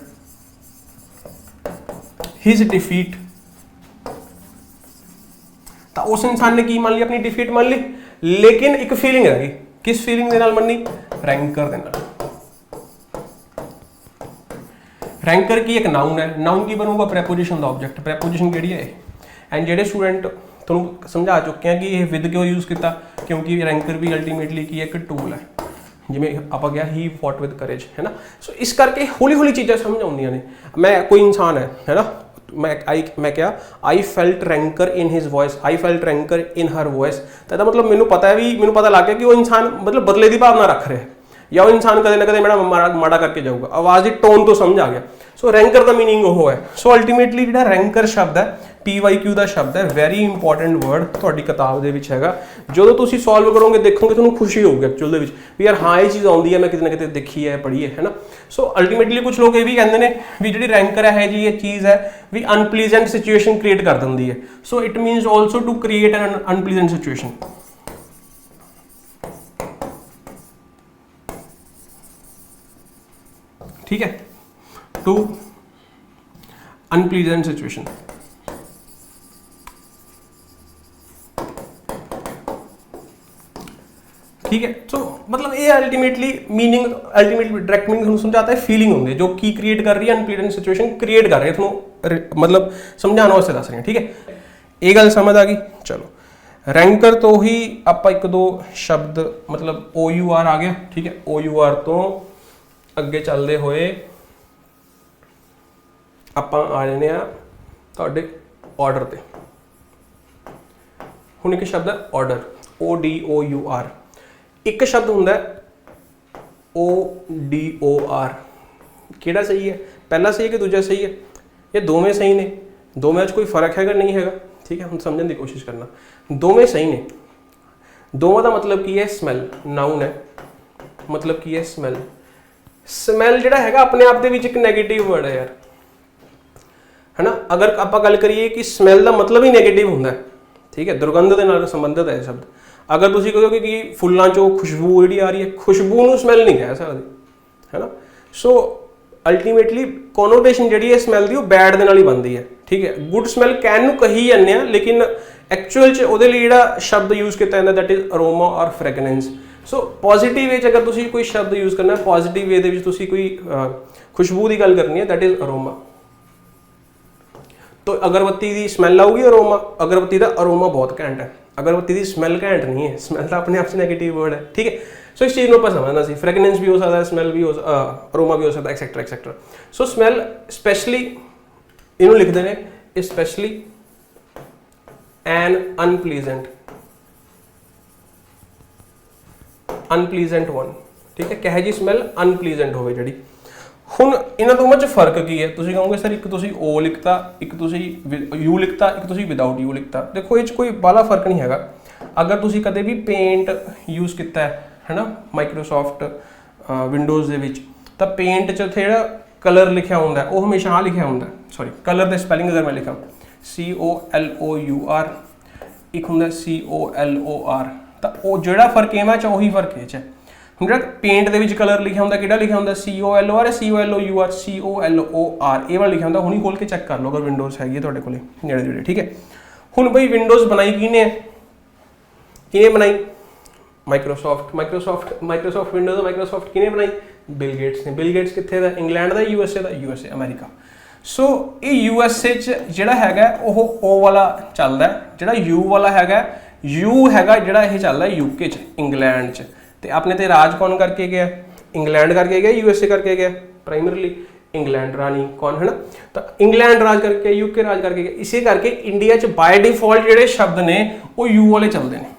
ਹਿਜ਼ ਡਿਫੀਟ। ਤਾਂ ਉਸ ਇਨਸਾਨ ਨੇ ਕੀ ਮੰਨ ਲਈ? ਆਪਣੀ ਡਿਫੀਟ ਮੰਨ ਲਈ, ਲੇਕਿਨ ਇੱਕ ਫੀਲਿੰਗ ਰਹਿ ਗਈ। ਕਿਸ ਫੀਲਿੰਗ ਦੇ ਨਾਲ ਮੰਨੀ? ਰੈਂਕਰ ਦੇ ਨਾਲ। ਰੈਂਕਰ ਕੀ ਇੱਕ ਨਾउन ਹੈ, ਨਾउन ਕੀ ਬਣੂਗਾ? ਪ੍ਰੈਪੋਜੀਸ਼ਨ ਦਾ ਆਬਜੈਕਟ। ਪ੍ਰੈਪੋਜੀਸ਼ਨ ਕਿਹੜੀ ਹੈ ਇਹ? ਐਂਡ ਜਿਹੜੇ ਸਟੂਡੈਂਟ ਤੁਹਾਨੂੰ ਸਮਝਾ ਚੁੱਕੇ ਆ ਕਿ ਇਹ ਵਿਦ ਕਿਉਂ ਯੂਜ਼ ਕੀਤਾ, ਕਿਉਂਕਿ ਰੈਂਕਰ ਵੀ ਅਲਟੀਮੇਟਲੀ ਕੀ ਹੈ? ਇੱਕ ਟੂਲ ਹੈ। ਜਿਵੇਂ ਆਪਾਂ ਗਿਆ ਹੀ ਫੌਟ ਵਿਦ ਕਰੇਜ, ਹੈ ਨਾ। ਸੋ ਇਸ ਕਰਕੇ ਹੌਲੀ ਹੌਲੀ ਚੀਜ਼ਾਂ ਸਮਝ ਆਉਂਦੀਆਂ ਨੇ। ਮੈਂ ਕੋਈ ਇਨਸਾਨ ਹੈ ਨਾ, ਮੈਂ ਕਿਹਾ I felt rancour in his voice, I felt rancour in her voice. ਤਾਂ ਇਹਦਾ ਮਤਲਬ ਮੈਨੂੰ ਪਤਾ ਹੈ ਵੀ, ਮੈਨੂੰ ਪਤਾ ਲੱਗ ਗਿਆ ਕਿ ਉਹ ਇਨਸਾਨ ਮਤਲਬ ਬਦਲੇ ਦੀ ਭਾਵਨਾ ਰੱਖ ਰਿਹਾ ਹੈ। ਜਾਂ ਉਹ ਇਨਸਾਨ ਕਦੇ ਨਾ ਕਦੇ ਮਾੜਾ ਕਰਕੇ ਜਾਊਗਾ। ਆਵਾਜ਼ ਦੀ ਟੋਨ ਤੋਂ ਸਮਝ ਆ ਗਿਆ। ਸੋ ਰੈਂਕਰ ਦਾ ਮੀਨਿੰਗ ਉਹ ਹੈ। ਸੋ ਅਲਟੀਮੇਟਲੀ ਜਿਹੜਾ ਰੈਂਕਰ ਸ਼ਬਦ ਹੈ PYQ ਦਾ ਸ਼ਬਦ ਹੈ, ਵੈਰੀ ਇੰਪੋਰਟੈਂਟ ਵਰਡ ਤੁਹਾਡੀ ਕਿਤਾਬ ਦੇ ਵਿੱਚ ਹੈਗਾ। ਜਦੋਂ ਤੁਸੀਂ ਸੋਲਵ ਕਰੋਗੇ ਦੇਖੋਗੇ ਤੁਹਾਨੂੰ ਖੁਸ਼ੀ ਹੋਊਗੀ ਐਕਚੁਅਲ ਦੇ ਵਿੱਚ ਵੀ ਯਾਰ ਹਾਂ ਇਹ ਚੀਜ਼ ਆਉਂਦੀ ਹੈ, ਮੈਂ ਕਿਤੇ ਨਾ ਕਿਤੇ ਦੇਖੀ ਹੈ, ਪੜ੍ਹੀ ਹੈ ਨਾ। ਸੋ ਅਲਟੀਮੇਟਲੀ ਕੁਝ ਲੋਕ ਇਹ ਵੀ ਕਹਿੰਦੇ ਨੇ ਵੀ ਜਿਹੜੀ ਰੈਂਕਰ ਹੈ ਜੀ ਇਹ ਚੀਜ਼ ਹੈ ਵੀ ਅਨਪਲੀਜ਼ੈਂਟ ਸਿਚੁਏਸ਼ਨ ਕ੍ਰੀਏਟ ਕਰ ਦਿੰਦੀ ਹੈ। So it means also to create an unpleasant situation. ठीक है, टू अनप्लीजेंट सिचुएशन। ठीक है, सो मतलब ये ultimately meaning, ultimately direct meaning थोड़ा समझाता है फीलिंग होंगी जो की क्रिएट कर रही है, अनप्लीजेंट सिचुएशन क्रिएट कर रही है, थोड़ा मतलब समझाना वास्ते दस रहे हैं। ठीक है, ये गल समझ आ गई। चलो रैंकर तो ही आप एक दो शब्द मतलब OUR आ गया। ठीक है, OUR तो अगे चलते हुए ਆਪਾਂ ਆ ਜਾਂਦੇ ਆ ਤੁਹਾਡੇ ਆਰਡਰ ਤੇ। ਹੁਣ ਇੱਕ ਸ਼ਬਦ ਹੈ ਆਰਡਰ, ODOUR। ਇੱਕ ਸ਼ਬਦ ਹੁੰਦਾ ODOR। ਕਿਹੜਾ ਸਹੀ ਹੈ, ਪਹਿਲਾ ਸਹੀ ਹੈ ਕਿ ਦੂਜਾ ਸਹੀ ਹੈ? ਇਹ ਦੋਵੇਂ ਸਹੀ ਨੇ, ਦੋਵੇਂ 'ਚ ਕੋਈ ਫਰਕ ਹੈਗਾ ਨਹੀਂ ਹੈਗਾ? ਠੀਕ ਹੈ, ਹੁਣ ਸਮਝਣ ਦੀ ਕੋਸ਼ਿਸ਼ ਕਰਨਾ। ਦੋਵੇਂ ਸਹੀ ਨੇ। ਦੋਵਾਂ ਦਾ ਮਤਲਬ ਕੀ ਹੈ? ਸਮੈਲ, ਨਾउन ਹੈ। ਮਤਲਬ ਕੀ ਹੈ? ਸਮੈਲ। ਸਮੈਲ ਜਿਹੜਾ ਹੈਗਾ ਆਪਣੇ ਆਪ ਦੇ ਵਿੱਚ ਇੱਕ ਨੈਗੇਟਿਵ ਵਰਡ ਹੈ ਯਾਰ, है ना। अगर आप गल करिए कि स्मैल का मतलब ही नैगेटिव होंगे। ठीक है, दुर्गंध के नाल संबंधित है शब्द। अगर तुम कहोगे कि फुलों चो खुशबू जी आ रही है, खुशबू नूं स्मैल नहीं कह सकते, है ना। सो अल्टीमेटली कॉनोटेशन जी है स्मैल की बैड के नाल ही बनती है। ठीक है, गुड स्मैल कैन नूं कही जाने, लेकिन एक्चुअल च उहदे लई जिहड़ा शब्द यूज़ किया जाता दैट इज़ अरोमा और फ्रैगनेंस। सो पॉजिटिव वे अगर तुसीं कोई शब्द यूज़ करना, पॉजिटिव वे दे विच तुसीं कोई खुशबू की गल करनी है, दैट इज़ अरोमा। तो अगरबत्ती की स्मैल आऊगी, अरोमा, अगरबत्ती का अरोमा बहुत घैंट है, अगरबत्ती की स्मैल घैंट नहीं है। स्मैल तो अपने आप से नैगेटिव वर्ड है। ठीक है, सो इस चीज़ को आप समझना सी। फ्रैगनेंस भी हो सकता है, स्मैल भी हो, अरोमा भी हो सकता है, etcetera etcetera. So smell specially इन्हों लिखते हैं specially an unpleasant, unpleasant one. ठीक है, कहे जी स्मैल अनप्लीजेंट हो जी। ਹੁਣ ਇਹਨਾਂ ਦੋਵਾਂ 'ਚ ਫਰਕ ਕੀ ਹੈ? ਤੁਸੀਂ ਕਹੋਗੇ ਸਰ ਇੱਕ ਤੁਸੀਂ O ਲਿਖਤਾ, ਇੱਕ ਤੁਸੀਂ U ਲਿਖਤਾ, ਇੱਕ ਤੁਸੀਂ ਵਿਦਆਊਟ U ਲਿਖਤਾ। ਦੇਖੋ ਇਹ 'ਚ ਕੋਈ ਬਾਹਲਾ ਫਰਕ ਨਹੀਂ ਹੈਗਾ। ਅਗਰ ਤੁਸੀਂ ਕਦੇ ਵੀ ਪੇਂਟ ਯੂਜ਼ ਕੀਤਾ ਹੈ ਨਾ ਮਾਈਕਰੋਸੌਫਟ ਵਿੰਡੋਜ਼ ਦੇ ਵਿੱਚ, ਤਾਂ ਪੇਂਟ 'ਚ ਉੱਥੇ ਜਿਹੜਾ ਕਲਰ ਲਿਖਿਆ ਹੁੰਦਾ ਉਹ ਹਮੇਸ਼ਾ ਆਹ ਲਿਖਿਆ ਹੁੰਦਾ। ਸੌਰੀ, ਕਲਰ ਦੇ ਸਪੈਲਿੰਗ ਅਗਰ ਮੈਂ ਲਿਖਾਂ COLOUR, ਇੱਕ ਹੁੰਦਾ COLOR, ਤਾਂ ਉਹ ਜਿਹੜਾ ਫਰਕ ਇਹਨਾਂ 'ਚ ਉਹੀ ਫਰਕ ਇਹ 'ਚ ਹੈ। ਹੁਣ ਜਿਹੜਾ ਪੇਂਟ ਦੇ ਵਿੱਚ ਕਲਰ ਲਿਖਿਆ ਹੁੰਦਾ ਕਿਹੜਾ ਲਿਖਿਆ ਹੁੰਦਾ? COLOR, COLOUR, COLOR, ਇਹ ਵਾਲਾ ਲਿਖਿਆ ਹੁੰਦਾ। ਹੁਣੀ ਖੋਲ ਕੇ ਚੈੱਕ ਕਰ ਲਓ ਅਗਰ ਵਿੰਡੋਜ਼ ਹੈਗੀ ਹੈ ਤੁਹਾਡੇ ਕੋਲੇ ਨੇੜੇ ਨੇੜੇ। ਠੀਕ ਹੈ, ਹੁਣ ਬਈ ਵਿੰਡੋਜ਼ ਬਣਾਈ ਕਿਹਨੇ ਹੈ? ਕਿਹਨੇ ਬਣਾਈ? ਮਾਈਕਰੋਸੌਫਟ ਵਿੰਡੋਜ਼ ਮਾਈਕਰੋਸੌਫਟ ਕਿਹਨੇ ਬਣਾਈ? ਬਿਲ ਗੇਟਸ ਨੇ। ਬਿਲ ਗੇਟਸ ਕਿੱਥੇ ਦਾ? ਇੰਗਲੈਂਡ ਦਾ, USA ਦਾ? USA, America. ਸੋ ਇਹ USA 'ਚ ਜਿਹੜਾ ਹੈਗਾ ਉਹ O ਵਾਲਾ ਚੱਲਦਾ, ਜਿਹੜਾ U ਵਾਲਾ ਹੈਗਾ U ਹੈਗਾ ਜਿਹੜਾ ਇਹ ਚੱਲਦਾ UK 'ਚ, ਇੰਗਲੈਂਡ 'ਚ। ਤੇ ਆਪਣੇ ਤੇ ਰਾਜ ਕੌਣ ਕਰਕੇ ਗਿਆ? ਇੰਗਲੈਂਡ ਕਰਕੇ ਗਿਆ, USA ਕਰਕੇ ਗਿਆ? ਪ੍ਰਾइमरली इंग्लैंड रानी कौन है ना, तो इंग्लैंड राज करके UK राज करके इसे करके इंडिया च बाय डिफॉल्ट ਜਿਹੜੇ शब्द ने वो U वाले चलते हैं,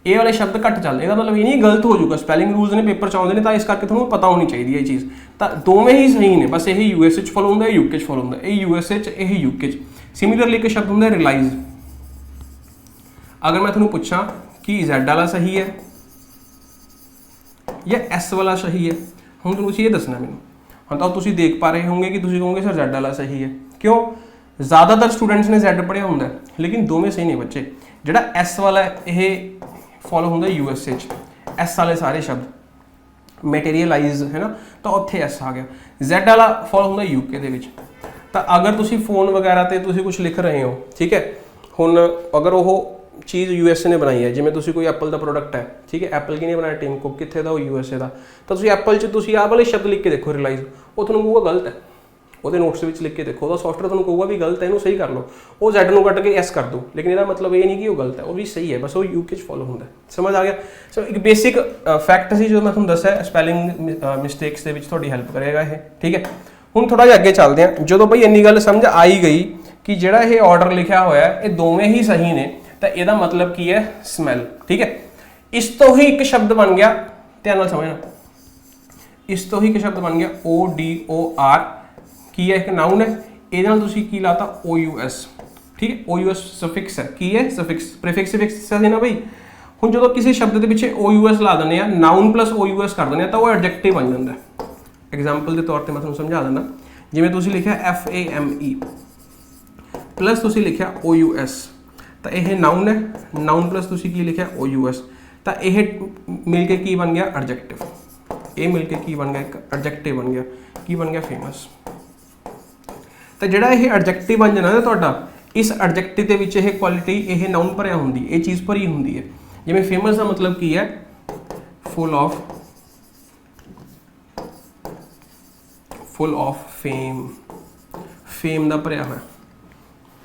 ਇਹ ਵਾਲੇ ਸ਼ਬਦ ਘੱਟ ਚੱਲਦੇ। ਇਹਦਾ ਮਤਲਬ ਇਹ ਨਹੀਂ ਗਲਤ ਹੋ ਜਾਊਗਾ, ਸਪੈਲਿੰਗ ਰੂਲਸ ਨੇ ਪੇਪਰ 'ਚ ਆਉਂਦੇ ਨੇ, ਤਾਂ ਇਸ ਕਰਕੇ ਤੁਹਾਨੂੰ ਪਤਾ ਹੋਣੀ ਚਾਹੀਦੀ ਹੈ ਇਹ ਚੀਜ਼। ਤਾਂ ਦੋਵੇਂ ਹੀ ਸਹੀ ਨੇ, ਬਸ ਇਹ USA 'ਚ ਫੋਲੋ ਹੁੰਦਾ, ਇਹ UK 'ਚ ਫੋਲੋ ਹੁੰਦਾ। ਇਹ USA 'ਚ, ਇਹ UK 'ਚ। ਸਿਮਿਲਰਲੀ ਇੱਕ ਸ਼ਬਦ ਹੁੰਦਾ ਰਿਲਾਈਜ਼। ਅਗਰ ਮੈਂ ਤੁਹਾਨੂੰ ਪੁੱਛਾਂ ਕਿ Z ਵਾਲਾ ਸਹੀ ਹੈ ਜਾਂ S ਵਾਲਾ ਸਹੀ ਹੈ, ਹੁਣ ਤੁਸੀਂ ਇਹ ਦੱਸਣਾ ਮੈਨੂੰ। ਹੁਣ ਤਾਂ ਤੁਸੀਂ ਦੇਖ ਪਾ ਰਹੇ ਹੋਵੋਗੇ ਕਿ ਤੁਸੀਂ ਕਹੋਗੇ ਸਰ Z ਵਾਲਾ ਸਹੀ ਹੈ। ਕਿਉਂ? ਜ਼ਿਆਦਾਤਰ ਸਟੂਡੈਂਟਸ ਨੇ Z ਪੜ੍ਹਿਆ ਹੁੰਦਾ, ਲੇਕਿਨ ਦੋਵੇਂ ਸਹੀ ਨੇ ਬੱਚੇ। ਜਿਹੜਾ S ਵਾਲਾ ਇਹ ਫੋਲੋ ਹੁੰਦਾ USA 'ਚ, S ਵਾਲੇ ਸਾਰੇ ਸ਼ਬਦ ਮਟੀਰੀਅਲਾਈਜ਼ ਹੈ ਨਾ, ਤਾਂ ਉੱਥੇ S ਆ ਗਿਆ। Z ਵਾਲਾ ਫੋਲੋ ਹੁੰਦਾ UK ਦੇ ਵਿੱਚ। ਤਾਂ ਅਗਰ ਤੁਸੀਂ ਫੋਨ ਵਗੈਰਾ ਤੇ ਤੁਸੀਂ ਕੁਝ ਲਿਖ ਰਹੇ ਹੋ, ਠੀਕ ਹੈ, ਹੁਣ ਅਗਰ ਉਹ ਚੀਜ਼ USA ਨੇ ਬਣਾਈ ਹੈ, ਜਿਵੇਂ ਤੁਸੀਂ ਕੋਈ ਐਪਲ ਦਾ ਪ੍ਰੋਡਕਟ ਹੈ, ਠੀਕ ਹੈ, ਐਪਲ ਕਿਹਨੇ ਬਣਾਇਆ? Tim cook. ਕਿੱਥੇ ਦਾ? ਉਹ USA ਦਾ। ਤਾਂ ਤੁਸੀਂ ਐਪਲ 'ਚ ਤੁਸੀਂ ਆਹ ਵਾਲੇ ਸ਼ਬਦ ਲਿਖ ਕੇ ਦੇਖੋ ਰਿਲਾਈਜ਼, ਉਹ ਤੁਹਾਨੂੰ ਕਹੂਗਾ ਗਲਤ ਹੈ। ਉਹਦੇ ਨੋਟਸ ਵਿੱਚ ਲਿਖ ਕੇ ਦੇਖੋ, ਉਹਦਾ ਸੌਫਟਵੇਅਰ ਤੁਹਾਨੂੰ ਕਹੂਗਾ ਵੀ ਗਲਤ ਹੈ, ਇਹਨੂੰ ਸਹੀ ਕਰ ਲਓ। ਉਹ Z ਨੂੰ ਕੱਟ ਕੇ S ਕਰ ਦਿਓ, ਲੇਕਿਨ ਇਹਦਾ ਮਤਲਬ ਇਹ ਨਹੀਂ ਕਿ ਉਹ ਗਲਤ ਹੈ, ਉਹ ਵੀ ਸਹੀ ਹੈ, ਬਸ ਉਹ UK 'ਚ ਫੋਲੋ ਹੁੰਦਾ। ਸਮਝ ਆ ਗਿਆ? ਸੋ ਇੱਕ ਬੇਸਿਕ ਫੈਕਟ ਸੀ ਜੋ ਮੈਂ ਤੁਹਾਨੂੰ ਦੱਸਿਆ, ਸਪੈਲਿੰਗ ਮਿਸਟੇਕਸ ਦੇ ਵਿੱਚ ਤੁਹਾਡੀ ਹੈਲਪ ਕਰੇਗਾ ਇਹ। ਠੀਕ ਹੈ, ਹੁਣ ਥੋੜਾ ਜਿਹਾ ਅੱਗੇ ਚੱਲਦੇ ਹਾਂ। ਜਦੋਂ ਬਈ ਇੰਨੀ ਗੱਲ ਸਮਝ ਆਈ ਗਈ ਕਿ ਜਿਹੜਾ ਇਹ ਆਰਡਰ ਲਿਖਿਆ ਹੋਇਆ ਇਹ ਦੋਵੇਂ ਹੀ ਸਹੀ ਨੇ, ਤਾਂ ਇਹਦਾ ਮਤਲਬ ਕੀ ਹੈ? ਸਮੈਲ। ਠੀਕ ਹੈ, ਇਸ ਤੋਂ ਹੀ ਇੱਕ ਸ਼ਬਦ ਬਣ ਗਿਆ, ਧਿਆਨ ਨਾਲ ਸਮਝਣਾ। इस तो ही एक शब्द बन गया ODOR की है, एक नाउन है, ਇਹਦੇ ਨਾਲ ਤੁਸੀਂ ਕੀ ਲਾਤਾ OUS, ठीक है, OUS सफिक्स है, की है सफिक्स, प्रीफिक्स सफिक्स है ना भाई। ਹੁਣ ਜਦੋਂ ਕਿਸੇ ਸ਼ਬਦ ਦੇ ਪਿੱਛੇ OUS ਲਾ ਦਿੰਦੇ ਆ, ਨਾउन ਪਲੱਸ OUS ਕਰ ਦਿੰਦੇ ਆ, ਤਾਂ ਉਹ ਐਡਜੈਕਟਿਵ ਬਣ ਜਾਂਦਾ ਹੈ। ਐਗਜ਼ਾਮਪਲ ਦੇ ਤੌਰ ਤੇ ਮੈਂ ਤੁਹਾਨੂੰ ਸਮਝਾ ਦਿੰਦਾ, ਜਿਵੇਂ ਤੁਸੀਂ ਲਿਖਿਆ FAME ਪਲੱਸ ਤੁਸੀਂ ਲਿਖਿਆ OUS, ਤਾਂ ਇਹ ਨਾउन ਹੈ, ਨਾउन ਪਲੱਸ ਤੁਸੀਂ ਕੀ ਲਿਖਿਆ OUS, ਤਾਂ ਇਹ ਮਿਲ ਕੇ ਕੀ ਬਣ ਗਿਆ ਐਡਜੈਕਟਿਵ, ਇਹ ਮਿਲ ਕੇ ਕੀ ਬਣ ਗਿਆ ਇੱਕ ਐਡਜੈਕਟਿਵ ਬਣ ਗਿਆ, ਕੀ ਬਣ ਗਿਆ ਫੇਮਸ। ਤਾਂ ਜਿਹੜਾ ਇਹ ਐਡਜੈਕਟਿਵ ਬਣ ਜਾਣਾ ਨਾ ਤੁਹਾਡਾ, ਇਸ ਐਡਜੈਕਟਿਵ ਦੇ ਵਿੱਚ ਇਹ ਕੁਆਲਿਟੀ, ਇਹ ਨਾउन ਭਰਿਆ ਹੁੰਦੀ, ਇਹ ਚੀਜ਼ ਭਰੀ ਹੁੰਦੀ ਹੈ। ਜਿਵੇਂ ਫੇਮਸ ਦਾ ਮਤਲਬ ਕੀ ਹੈ, ਫੁੱਲ ਆਫ ਫੇਮ, ਫੇਮ ਦਾ ਭਰਿਆ ਹੋਇਆ,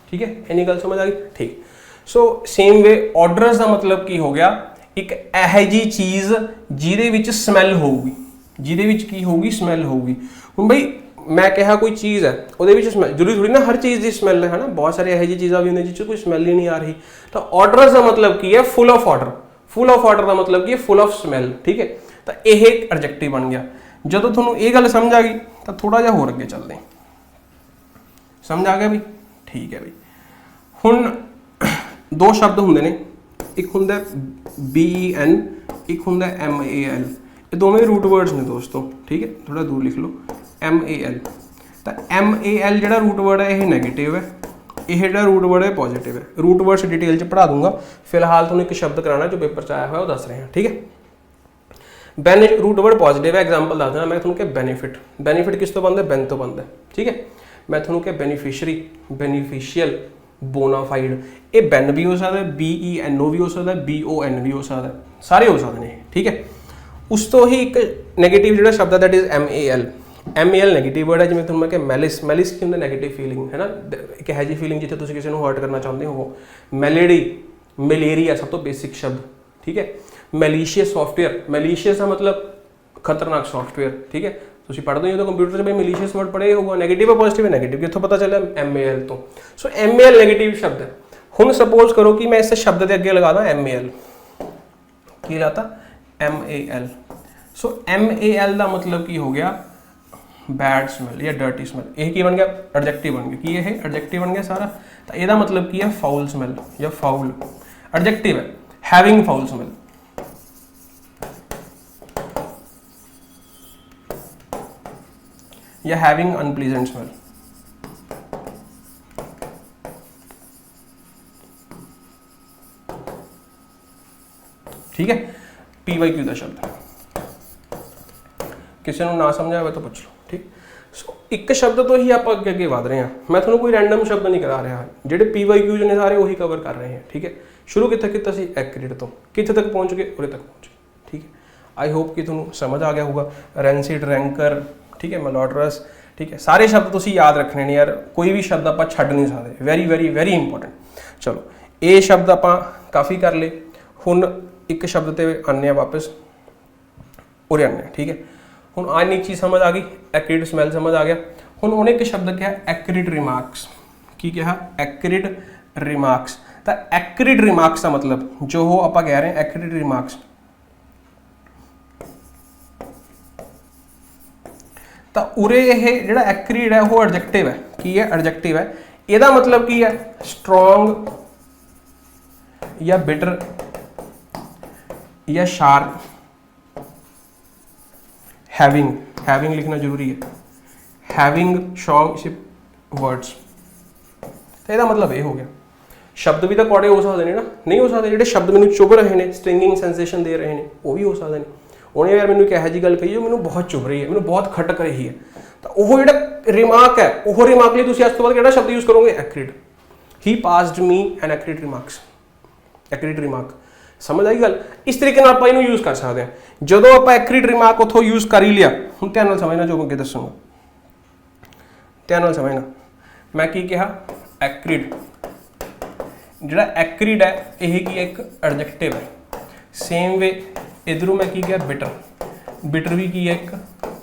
ਠੀਕ ਹੈ, ਇੰਨੀ ਗੱਲ ਸਮਝ ਆ ਗਈ, ਠੀਕ। ਸੋ ਸੇਮ ਵੇ ਆਰਡਰਸ ਦਾ ਮਤਲਬ ਕੀ ਹੋ ਗਿਆ, ਇੱਕ ਇਹੋ ਜਿਹੀ ਚੀਜ਼ ਜਿਹਦੇ ਵਿੱਚ ਸਮੈਲ ਹੋਊਗੀ, ਜਿਹਦੇ ਵਿੱਚ ਕੀ ਹੋਊਗੀ ਸਮੈਲ ਹੋਊਗੀ। ਹੁਣ ਬਈ मैं कहा कोई चीज़ है वो स्मैल जरूरी थोड़ी ना हर चीज़ की स्मैल है ना, बहुत सारी यही चीज़ा भी होंगी जिससे कोई स्मैल ही नहीं आ रही। तो ऑर्डर का मतलब की है full of order, full of order का मतलब की है फुल ऑफ स्मैल, ठीक है। तो यह एक एडजेक्टिव बन गया। जो थोड़ा ये गल समझ आ गई तो थोड़ा जहा होर अगे चलते, समझ आ गया भी, ठीक है भी। हुण दो शब्द होंगे ने, एक होंगे BEN, एक होंगे MAL, ये दोवें रूट वर्ड्स ने दोस्तों, ठीक है, थोड़ा दूर लिख लो MAL। तो MAL जो रूट वर्ड है ये नैगेटिव है, यह जो रूट वर्ड है पॉजिटिव है। रूट वर्ड्स डिटेल च पढ़ा दूंगा, फिलहाल तुम्हें एक शब्द कराना जो पेपर च आया हुआ है वो दस रहे हैं, ठीक है। बेन रूट वर्ड पॉजिटिव है, एग्जाम्पल दस देना मैं थोड़ा क्या बेनीफिट, बेनीफिट किस तो बनता है, बेन तो बनता है, ठीक है। मैं थोड़ा क्या बेनीफिशरी, बेनीफिशियल, बोनाफाइड, ये बेन भी हो सकता है, BENO भी हो सकता है, BON भी हो सकता है, सारे हो सकते हैं, ठीक है। उस तो ही एक नैगेटिव जो शब्द है that is MAL negative word है। जिवें तुहानूं मैं कि मैलिस, मैलिस की होंदा नैगेटिव फीलिंग है ना, एक है जी फीलिंग जिथे तुसीं किसी नूं हर्ट करना चाहते हो। मैलेडी, मलेरिया सब तो बेसिक शब्द, ठीक है। मैलीशियस सॉफ्टवेयर, मैलीशियस का मतलब खतरनाक सॉफ्टवेयर, ठीक है। तुसीं पढ़दे हो तो कंप्यूटर से भाई मैलीशियस वर्ड पढ़े होगा, नैगेटिव है पॉजिटिव है, नैगेटिव कित्थों पता चलिया MAL तो। सो MAL नैगेटिव शब्द है। हुण सपोज करो कि मैं इस शब्द के अगे लगा दा MAL, की लाता MAL। सो MAL का मतलब की हो गया बैड स्मैल या डर्टी स्मैल, यह की बन गया एडजेक्टिव बन गया, कि यह एडजेक्टिव बन गया सारा। तो यदा मतलब की है फाउल स्मैल या फाउल, एडजेक्टिव है हैविंग फाउल स्मैल। या हैविंग अनप्लीजेंट स्मैल, ठीक है। PYQ का शब्द किसी को ना समझा हो तो पूछ लो, ठीक। सो एक शब्द तो ही आप अगे अगे वध रहे हैं, मैं थोड़ा कोई रैंडम शब्द नहीं करा रहा, जेडे PYQ ने सारे वही कवर कर रहे हैं, ठीक है। शुरू कितने किया सी एक्रीड तो कितने तक पहुँच गए, उरे तक पहुँच गए, ठीक है। आई होप कि थोड़ा समझ आ गया होगा। रेंसिड, रैंकर, ठीक है, मलॉडरस, ठीक है, सारे शब्द तुम याद रखने ने यार, कोई भी शब्द आप छड्ड नहीं सकते, वेरी वेरी वेरी इंपॉर्टेंट। चलो ये शब्द आप काफ़ी कर ले, हुण एक शब्द ते आने वापस उरे आने, ठीक है। हुण आज एक चीज़ समझ आ गई, एक्रीड स्मैल समझ आ गया। हुण उन्हें एक शब्द क्या एक्रीड रिमार्क्स, की कहा एक्रीड रिमार्क्स। तो एक्रीड रिमार्क्स का मतलब जो हो आप कह रहे हैं एक्रीड रिमार्क्स, तो उरे यह जो एक्रीड है वो एडजेक्टिव है, की है एडजेक्टिव है। यदा मतलब की है स्ट्रोंग या बिटर या शार्प। हैविंग, हैविंग लिखना जरूरी है, हैविंग स्ट्रोंग वर्ड्स। तो यदा मतलब ये हो गया। शब्द भी तो कौड़े हो सकते हैं ना, नहीं हो सकते जो शब्द मैंने चुभ रहे हैं, स्ट्रिंगिंग सेंसेशन दे रहे हैं, वो भी हो सकते हैं। उन्हें यार मैंने एक यह जी गल कही जो मैंने बहुत चुभ रही है, मैंने बहुत खटक रही है, तो वह जो रिमार्क है वो रिमार्क लिए तुम अज तो बाद केड़ा शब्द यूज करोगे acrid. He passed me an acrid remarks, acrid remark. समझ आई गल। इस तरीके आप यूज कर सकते हैं। जो आप एक्रीड रिमार्क उतों यूज कर ही लिया, हम ध्यान नाल समझना जो अगे दसूंगा, ध्यान नाल समझना। मैं की कहा एक्रीड, जो एक्रीड है यह की एक एडजेक्टिव है। सेम वे इधरों मैं की गया बिटर, बिटर भी की एक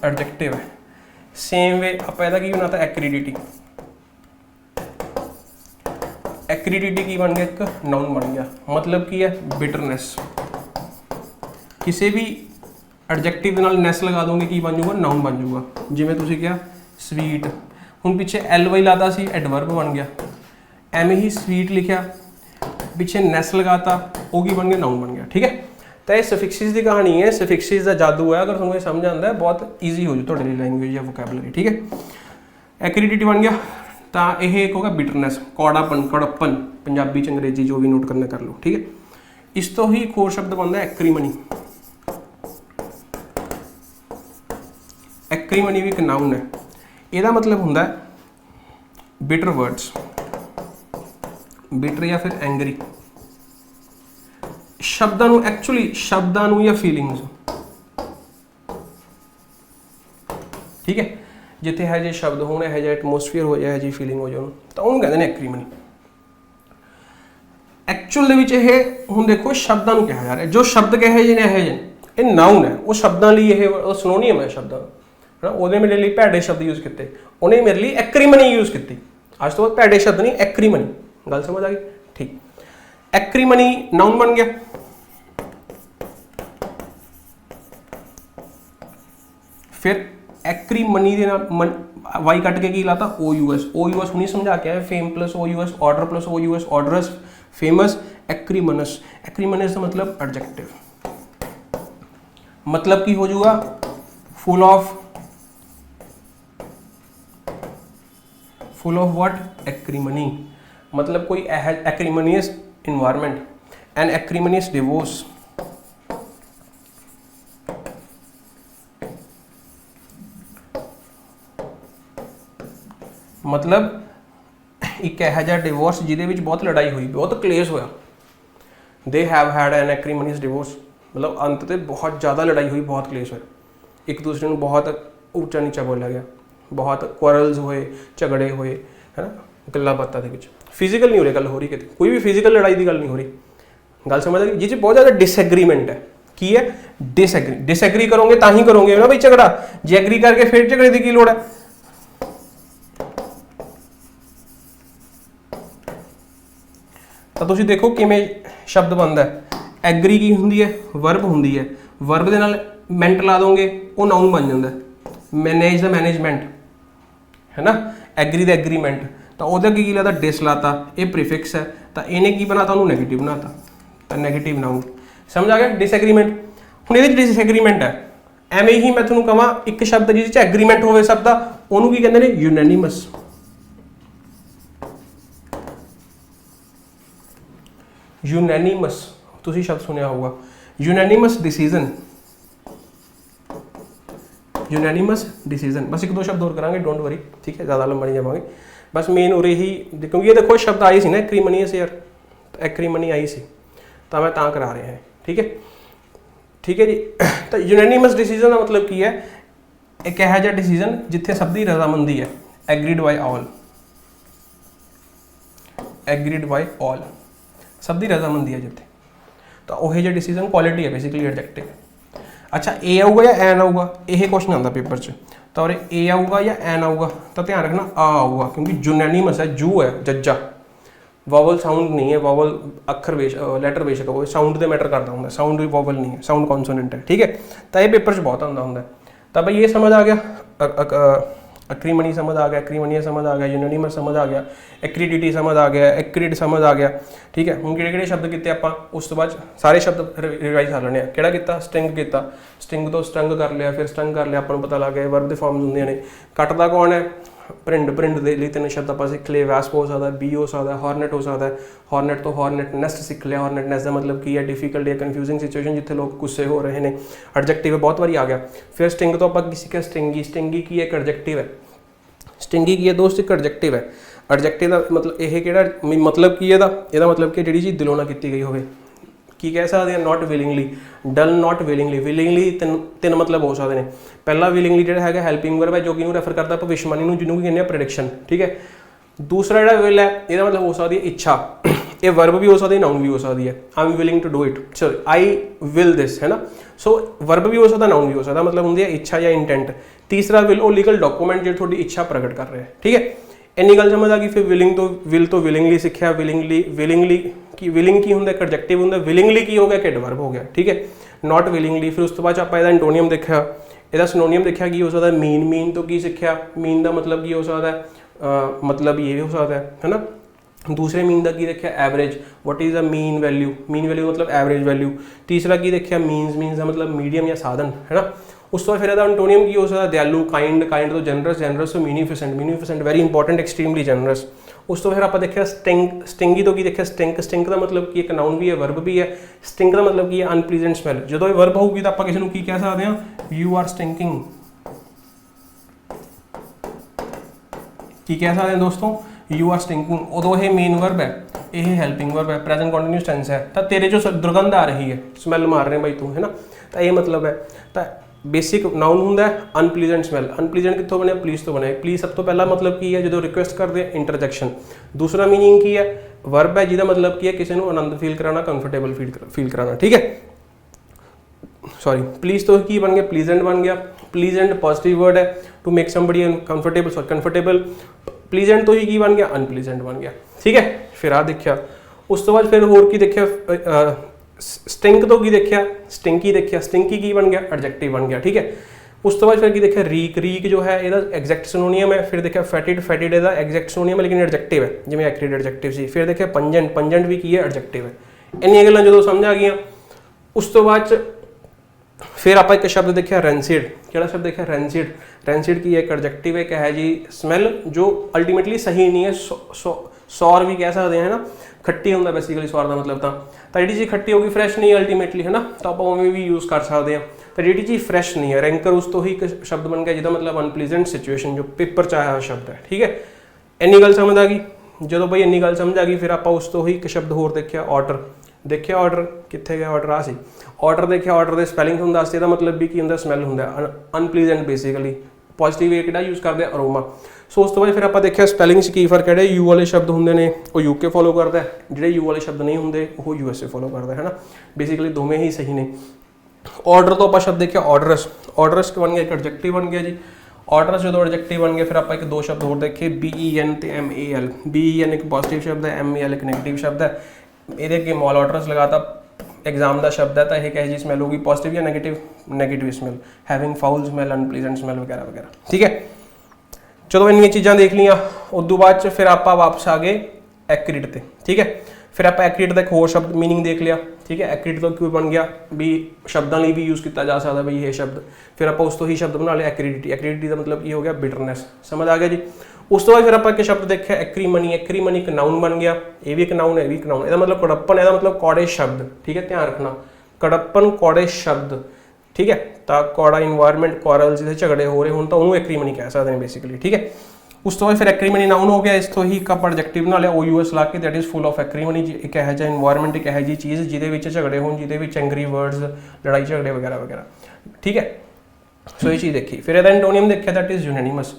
एडजेक्टिव है। सेम वे आप की बना था एक्रीडिटी, एक्रीडिटी की बन गया एक नाउन बन गया। मतलब की है बिटरनेस। किसी भी ਐਡਜੈਕਟਿਵ ਦੇ ਨਾਲ ਨੈਸ ਲਗਾ ਦੋਗੇ ਕੀ ਬਣ ਜਾਊਗਾ, ਨਾउन ਬਣ ਜਾਊਗਾ। ਜਿਵੇਂ ਤੁਸੀਂ ਕਿਹਾ ਸਵੀਟ, ਹੁਣ ਪਿੱਛੇ ly ਲਾਤਾ ਸੀ, ਐਡਵਰਬ ਬਣ ਗਿਆ। ਐਵੇਂ ਹੀ ਸਵੀਟ ਲਿਖਿਆ, ਪਿੱਛੇ ਨੈਸ ਲਗਾਤਾ, ਉਹ ਕੀ ਬਣ ਗਿਆ, ਨਾउन ਬਣ ਗਿਆ। ਠੀਕ ਹੈ, ਤਾਂ ਇਹ ਸਫਿਕਸਿਸ ਦੀ ਕਹਾਣੀ ਹੈ, ਸਫਿਕਸਿਸ ਦਾ ਜਾਦੂ ਹੈ। ਅਗਰ ਤੁਹਾਨੂੰ ਇਹ ਸਮਝ ਆਉਂਦਾ ਹੈ ਬਹੁਤ ਈਜ਼ੀ ਹੋ ਜੂ ਤੁਹਾਡੇ ਲਈ ਲੈਂਗੁਏਜ ਜਾਂ ਵੋਕੈਬਲਰੀ। ਠੀਕ ਹੈ, ਐਕਰੀਡਿਟੀ ਬਣ ਗਿਆ। ਤਾਂ ਇਹ ਇੱਕ ਹੋਗਾ ਬਿਟਰਨੈਸ, ਕੌੜਾਪਨ, ਕੜਪਨ, ਪੰਜਾਬੀ ਚ ਅੰਗਰੇਜ਼ੀ ਜੋ ਵੀ ਨੋਟ ਕਰਨਾ ਕਰ ਲਓ। ਠੀਕ ਹੈ, ਇਸ ਤੋਂ ਹੀ ਇੱਕ ਹੋਰ ਸ਼ਬਦ ਬਣਦਾ ਐਕਰੀਮਨੀ। ਐਕਰੀਮਨੀ ਵੀ ਇੱਕ ਨਾउन ਹੈ। ਇਹਦਾ ਮਤਲਬ ਹੁੰਦਾ ਬਿਟਰ ਵਰਡਸ, ਬਿਟਰ ਜਾਂ ਫਿਰ ਐਂਗਰੀ ਸ਼ਬਦਾਂ ਨੂੰ, ਐਕਚੁਅਲੀ ਸ਼ਬਦਾਂ ਨੂੰ ਜਾਂ ਫੀਲਿੰਗਸ। ਠੀਕ ਹੈ, ਜਿੱਥੇ ਹੈ ਜੇ ਸ਼ਬਦ ਹੋਣ, ਇਹ ਜਿਹਾ ਐਟਮੋਸਫੀਅਰ ਹੋ ਜਾਏ, ਇਹ ਜਿਹੀ ਫੀਲਿੰਗ ਹੋ ਜਾਏ, ਤਾਂ ਉਹਨੂੰ ਕਹਿੰਦੇ ਨੇ ਐਕਰੀਮਨੀ। ਐਕਚੁਅਲ ਦੇ ਵਿੱਚ ਇਹ ਹੁਣ ਦੇਖੋ ਸ਼ਬਦਾਂ ਨੂੰ ਕਿਹਾ ਜਾ ਰਿਹਾ, ਜੋ ਸ਼ਬਦ ਕਹੇ ਜਿਹੇ ਨੇ ਇਹ ਜਿਹੇ, ਇਹ ਨਾउन ਹੈ। ਉਹ ਸ਼ਬਦਾਂ ਲਈ ਇਹ ਸਿਨੋਨੀਅਮ ਹੈ ਸ਼ਬਦਾਂ ਦਾ, ਹੈ ਨਾ। ਉਹਦੇ ਮੇਰੇ ਲਈ ਭੈੜੇ ਸ਼ਬਦ ਯੂਜ਼ ਕੀਤੇ, ਉਹਨੇ ਮੇਰੇ ਲਈ ਐਕਰੀਮਨੀ ਯੂਜ਼ ਕੀਤੀ। ਅੱਜ ਤੋਂ ਬਾਅਦ ਭੈੜੇ ਸ਼ਬਦ ਨਹੀਂ, ਐਕਰੀਮਨੀ। ਗੱਲ ਸਮਝ ਆ ਗਈ? ਠੀਕ, ਐਕਰੀਮਨੀ ਨਾउन ਬਣ ਗਿਆ। ਫਿਰ ਐਕਰੀਮਨੀ ਦੇ ਨਾਲ ਵਾਈ ਕੱਟ ਕੇ ਕੀ ਲਾਤਾ, OUS। OUS ਹੁਣੀ ਸਮਝਾ ਕੇ ਆਇਆ, fame plus OUS, odour plus OUS, odorous, famous, acrimonious. Acrimonious ਦਾ ਮਤਲਬ ਐਡਜੈਕਟਿਵ, मतलब की हो जाऊगा फुल ऑफ व्हाट, एक्रीमनी। मतलब कोई acrimonious environment, an acrimonious divorce. मतलब एक यह जिहा डिवोर्स जिहदे विच बहुत लड़ाई हुई, बहुत कलेश होया। They have had an acrimonious divorce, मतलब अंत ते बहुत ज़्यादा लड़ाई हुई, बहुत कलेश होया, एक दूसरे को बहुत ऊंचा नीचा बोलिया गया, बहुत क्वारल्स होए, झगड़े होए, है ना, गल्लां बातां दे विच। फिजिकल नहीं हो रही गल, हो रही किते कोई भी फिजिकल लड़ाई की गल नहीं हो रही। गल समझ आ गई? जिस बहुत ज़्यादा डिसएग्रीमेंट है, की है डिसएग्री करोगे तां ही करोगे ना भाई झगड़ा, जे एग्री करके फिर झगड़े की की लोड़ है। तो तुसीं देखो किवें शब्द बनता है। एग्री की होंदी है, वर्ब होंदी है, वर्ब दे नाल मेंट ला दोगे वो नाउन बन जाता है। मैनेज द मैनेजमेंट, है ना, एग्री द एग्रीमेंट, तो वह की लाता डिस लाता, ये प्रीफिक्स है, तो इन्हें की बनाता उन्होंने नैगेटिव बनाता, तो नैगेटिव नाउन। समझ आ गया? डिसएग्रीमेंट। हुण ये डिसएग्रीमेंट है, एवें ही मैं तुहानूं कहां एक शब्द जिस एग्रीमेंट होवे शब्द दा, उहनूं की कहंदे ने यूनैनिमस। यूनैनिमस तुसीं शब्द सुनिया होगा, यूनैनिमस डिसीजन, यूनैनिमस डिसीजन। बस एक दो शब्द और करांगे, डोंट वरी, ठीक है, ज़्यादा लंबा नहीं जावांगे। बस मेन हो रही, क्योंकि ये देखो शब्द आई सी ना एक्रीमनियस यार, तो एक्रीमनी आई सी, तो मैं तां करा रहे हैं। ठीक है, ठीक है जी। तो यूनैनिमस डिसीजन का मतलब की है, एक यह जिहा डिसीजन जिथे सब की रजामंदी है, agreed by all, agreed by all, सब की रजामंदी है जिथे, तो वह जो डिसीजन क्वालिटी है बेसिकली एडजेक्टिव। अच्छा, ए आऊगा या एन आऊगा, यह क्वेश्चन आता पेपर च, तो और ए आऊगा या एन आऊगा, तो ध्यान रखना आ आऊगा, क्योंकि यूनैनिमस है, जू है, जज्जा, वॉवल साउंड नहीं है, वॉवल अखर लैटर बेशक हो, साउंड दे मैटर करता होंगे, साउंड भी वॉवल नहीं है, साउंड कॉन्सोनेंट है। ठीक है, तो ये पेपर च बहुत आता होंगे। तो भाई ये समझ आ गया, एक्रीमनी समझ आ गया, एक्रीमनियस समझ आ गया, यूनैनिमस समझ आ गया, एक्रीडिटी समझ आ गया, एक्रीड समझ आ गया। ठीक है, हुण किहड़े शब्द किते आपां, उस तो बाद सारे शब्द रिवाइज कर लेने। किहड़ा कीता? स्टिंग कीता, स्टिंग तो स्टंग कर लिया, फिर स्टंग कर लिया, आपां नूं पता लग गया वर्ब दे फॉर्म्स हुंदे ने। कटदा कौन है? प्रिंड, प्रिंड दे लई तीन शब्द आपां सिख लए, वैस्प हो सकदा, बी हो सकदा, हॉर्नेट हो सकदा, हॉर्नेट तो हॉर्नेट नेस्ट सिख लिया। हॉर्नेट नेस्ट का मतलब की है? डिफिकल्ट या कन्फ्यूजिंग सिचुएशन जिथे लोग गुस्से हो रहे हैं। एडजेक्टिव बहुत बारी आ गया। फिर स्टिंग तो आपां सीखिया स्टिंगी, स्टिंगी की एक एडजेक्टिव है, स्टिंगी की है दोस्त, एक एडजेक्टिव है। एडजेक्टिव का मतलब यह किहड़ा मतलब की है, ਇਹਦਾ मतलब कि जिहड़ी चीज़ दिलों ना की गई होवे, की कह सकते हैं? Not willingly, done not willingly. Willingly तीन मतलब हो सकते हैं। पहला विलिंगली जो है हैल्पिंग वर्ब है, जो कि रैफर करता भविष्यवाणी नूं, जिन्होंने कहने प्रेडिक्शन। ठीक है, दूसरा जो विल है, यह मतलब हो सकती है इच्छा, ये वर्ब भी हो सकती है, नाउन भी हो सकती है। I am willing to do it, sorry I will this, है ना। सो वर्ब भी हो सकता, नाउन भी हो सकता, मतलब होंगी है इच्छा या इंटेंट। तीसरा विल, वो लीगल डॉक्यूमेंट जो थोड़ी इच्छा प्रगट कर रहे हैं। ठीक है, इन्नी गल समझ आ गई। फिर विलिंग तो विल तो विलिंगली सीखा, विलिंगली, विलिंगली की विलिंग की होंगे, एक एडजेक्टिव होंगे, विलिंगली की हो गया, एक एडवर्ब हो गया। ठीक है, ਨਾਟ ਵਿਲਿੰਗਲੀ। ਫਿਰ ਉਸ ਤੋਂ ਬਾਅਦ ਆਪਾਂ ਇਹਦਾ ਐਂਟੋਨੀਅਮ ਦੇਖਿਆ, ਇਹਦਾ ਸਿਨੋਨੀਅਮ ਦੇਖਿਆ ਕੀ ਹੋ ਸਕਦਾ ਮੀਨ। ਮੀਨ ਤੋਂ ਕੀ ਸਿੱਖਿਆ, ਮੀਨ ਦਾ ਮਤਲਬ ਕੀ ਹੋ ਸਕਦਾ ਮਤਲਬ ਇਹ ਹੋ ਸਕਦਾ ਹੈ ਨਾ। दूसरे मीन का की देखा average, what is a mean value, mean value मतलब एवरेज वैल्यू। तीसरा की देखा मीन्स, मीन्स का मतलब मीडियम या साधन है ना। उस तो फिर एंटोनियम की हो सकता दयालु, काइंड, काइंड तो जनरस, जनरस तो मीनीफिसेंट, मीनीफिसेंट वेरी इंपॉर्टेंट एक्सट्रीमली जनरस। उस तो फिर आप देखा स्टिंग, स्टिंगी तो की देखा स्टिंक, स्टिंक का मतलब कि एक नाउन भी है वर्ब भी है। स्टिंक का मतलब कि अनप्लीजेंट स्मैल, जो ये वर्ब होगी तो आप किसी को कह सकते हैं यू आर स्टिंकिंग, की कह सकते हैं दोस्तों यू आर स्टिंकिंग। उदों ये मेन वर्ब है, ये हेल्पिंग वर्ब है, प्रेजेंट कंटिन्यूअस टेंस है, तो तेरे जो दुर्गंध आ रही है, स्मैल मार रहे हैं भाई तू, है ना, तो ये मतलब है। तो बेसिक नाउन होंगे अनप्लीजेंट स्मैल। अनप्लीजेंट कितों बने, प्लीज तो बने। प्लीज सब तो पहला मतलब की है जो रिक्वेस्ट करते हैं इंटरजेक्शन। दूसरा मीनिंग की है वर्ब है जिसका मतलब की है किसी को आनंद फील कराना, कंफर्टेबल फील कराना, ठीक है। सॉरी प्लीज तो की बन गया प्लीजेंट बन गया। प्लीजेंट पॉजिटिव वर्ड है, to make somebody comfortable, sorry comfortable. Pleasant तो ही की बन गया अनप्लीजेंट बन गया, ठीक है। फिर आ देखा उस तो बाद फिर होर की देखा स्टिंक तो की देखा स्टिंकी देखा, स्टिंकी की बन गया एडजेक्टिव बन गया, ठीक है। उस तो बाद फिर की देखा रीक, रीक जो है ਇਹਦਾ एग्जैक्ट सिनोनियम है। फिर देखा फैटिड, फैटिड ਇਹਦਾ एग्जैक्ट सिनोनियम है लेकिन एडजेक्टिव है, जिवें एक्रीड एडजेक्टिव सी। फिर देखा पंजेंट, पंजेंट भी की है एडजेक्टिव है। ਇੰਨੀਆਂ ਗੱਲਾਂ ਜਦੋਂ ਸਮਝ ਆ ਗਈਆਂ ਉਸ ਤੋਂ ਬਾਅਦ फिर आप एक शब्द देखा रेंसिड, क्या शब्द देखा रेंसिड। रेंसिड की एक एडजेक्टिव है, है जी स्मैल जो अल्टीमेटली सही नहीं है, सौर भी कह सकते हैं ना, खट्टी होंगे बेसिकली सौर का मतलब। तो जी चीज़ खट्टी होगी फ्रैश नहीं अल्टीमेटली, है ना, तो आप उमें भी यूज़ कर सकते हैं। तो जी चीज़ फ्रैश नहीं है, रैंकर उस तो ही एक शब्द बन गया जिसका मतलब अनप्लीजेंट सिचुएशन, जो पेपर च आया शब्द है, ठीक है। इन्नी गल समझ आ गई। जो भाई इन्नी गल समझ आ गई फिर आप उस तो ही एक शब्द होर देखा ऑर्डर। देखिए ऑर्डर कितने गया, ऑर्डर आ सी ऑर्डर देखिया, ऑर्डर के स्पैलिंग तुहानूं दसते दा मतलब भी की हुंदा स्मैल हुंदा अनप्लीजेंट बेसिकली। पॉजिटिव ए किहड़ा यूज़ करते हैं अरोमा। सो उस तो बाद फिर आप देखिया स्पैलिंग की फर्क है, यू वाले शब्द होंगे ने वो यूके फॉलो करता है, जिहड़े यू वाले शब्द नहीं होंगे वो यूएसए फॉलो करता है ना। बेसिकली दोवें ही सही ने। ऑर्डर तो आप शब्द देखिया ऑर्डरस, ऑर्डरस बन गया एक एडजेक्टिव बन गया जी। ऑर्डरस जो एडजेक्टिव बन गया फिर आप एक दो शब्द होर देखे BEN ते MAL। BEN एक पॉजिटिव शब्द है, MAL एक नेगेटिव शब्द है। ਇਹਦੇ ਅੱਗੇ ਮॉल ऑर्डरस लगाता एग्जाम का शब्द है, तो यह कहे जी स्मैल होगी पॉजिटिव या negative, negative smell, having foul smell, unpleasant smell वगैरह वगैरह, ठीक है। चलो इन चीज़ां देख लिया। उदू बाद फिर आप वापस आ गए एक्रीड ते, ठीक है। फिर आप एक्रीड का एक होर शब्द मीनिंग देख लिया, ठीक है। एक्रीड तो क्यों बन गया भी शब्दों लिए भी यूज़ किया जा सकता भाई ये शब्द। फिर आप उस तो ही शब्द बना लिया एक्रीडिटी। एक्रीडिटी का मतलब ये हो गया बिटरनेस, समझ आ गया जी। उस तो बाद फिर आप एक शब्द देखा एक्रीमनी। एक्रीमनी एक नाउन बन गया, ये भी एक नाउन है, ये भी एक नाउन। इसका मतलब कड़प्पन, इसका मतलब कौड़े शब्द, ठीक है, ध्यान रखना कड़प्पन कौड़े शब्द, ठीक है। तो कौड़ा इन्वायरमेंट, कॉरल जिसे झगड़े हो रहे हो तो उन्होंने एक्रीमनी कह सकते हैं बेसिकली, ठीक है। उस तो बाद फिर एक्रीमनी नाउन हो गया। इस तो ही एक एडजेक्टिव बना लिया OUS ला के, दैट इज़ फुल ऑफ एक्रीमनी। एक यह जा इन्वायरमेंट, एक यह जी चीज़ जिहदे झगड़े हो, जिहदे एंग्री वर्ड्स, लड़ाई झगड़े वगैरह वगैरह, ठीक है। सो ये चीज़ देखी। फिर एंटोनियम देखा दैट इज़ यूनानिमस।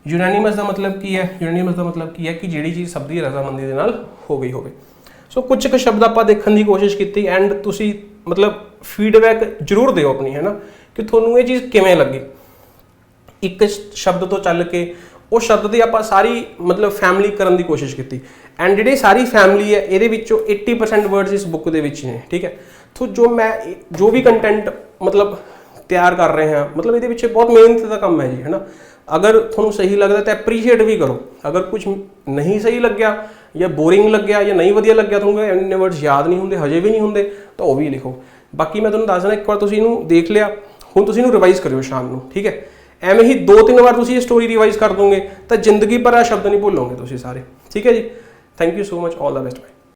यूनानिमस का मतलब की है, यूनानिमस का मतलब की है कि जिहड़ी चीज़ सब दी रजामंदी दे नाल हो गई होवे। सो कुछ एक शब्द आप देखने की कोशिश की एंड तुसी मतलब फीडबैक जरूर दिओ अपनी, है ना, कि तुहानूं ये चीज़ किवें लगी। एक शब्द तो चल के उस शब्द की आप सारी मतलब फैमिली करने की कोशिश की एंड जी सारी फैमिली है ये 80% वर्ड्स इस बुक के ने, ठीक है। तो जो मैं जो भी कंटेंट मतलब तैयार कर रहे हैं मतलब ये बहुत मेहनत का काम है जी, है ना। अगर थोड़ा सही लगता तो एप्रीशिएट भी करो। अगर कुछ नहीं सही लग गया या बोरिंग लग गया या नहीं वधिया लग गया, थोड़ा इन्ने वर्ड्स याद नहीं होंगे, हजे भी नहीं होंगे, तो वह भी लिखो। बाकी मैं तुहानूं दस देना, एक बार तुसीं इहनूं देख लिया, हुण तुसीं इहनूं रिवाइज़ करियो शाम नूं, ठीक है। एवें ही 2-3 बार तुसीं ये स्टोरी रिवाइज़ कर दोगे तो जिंदगी भर आ शब्द नहीं भूलोगे तुसीं सारे, ठीक है जी। Thank you so much, all the best.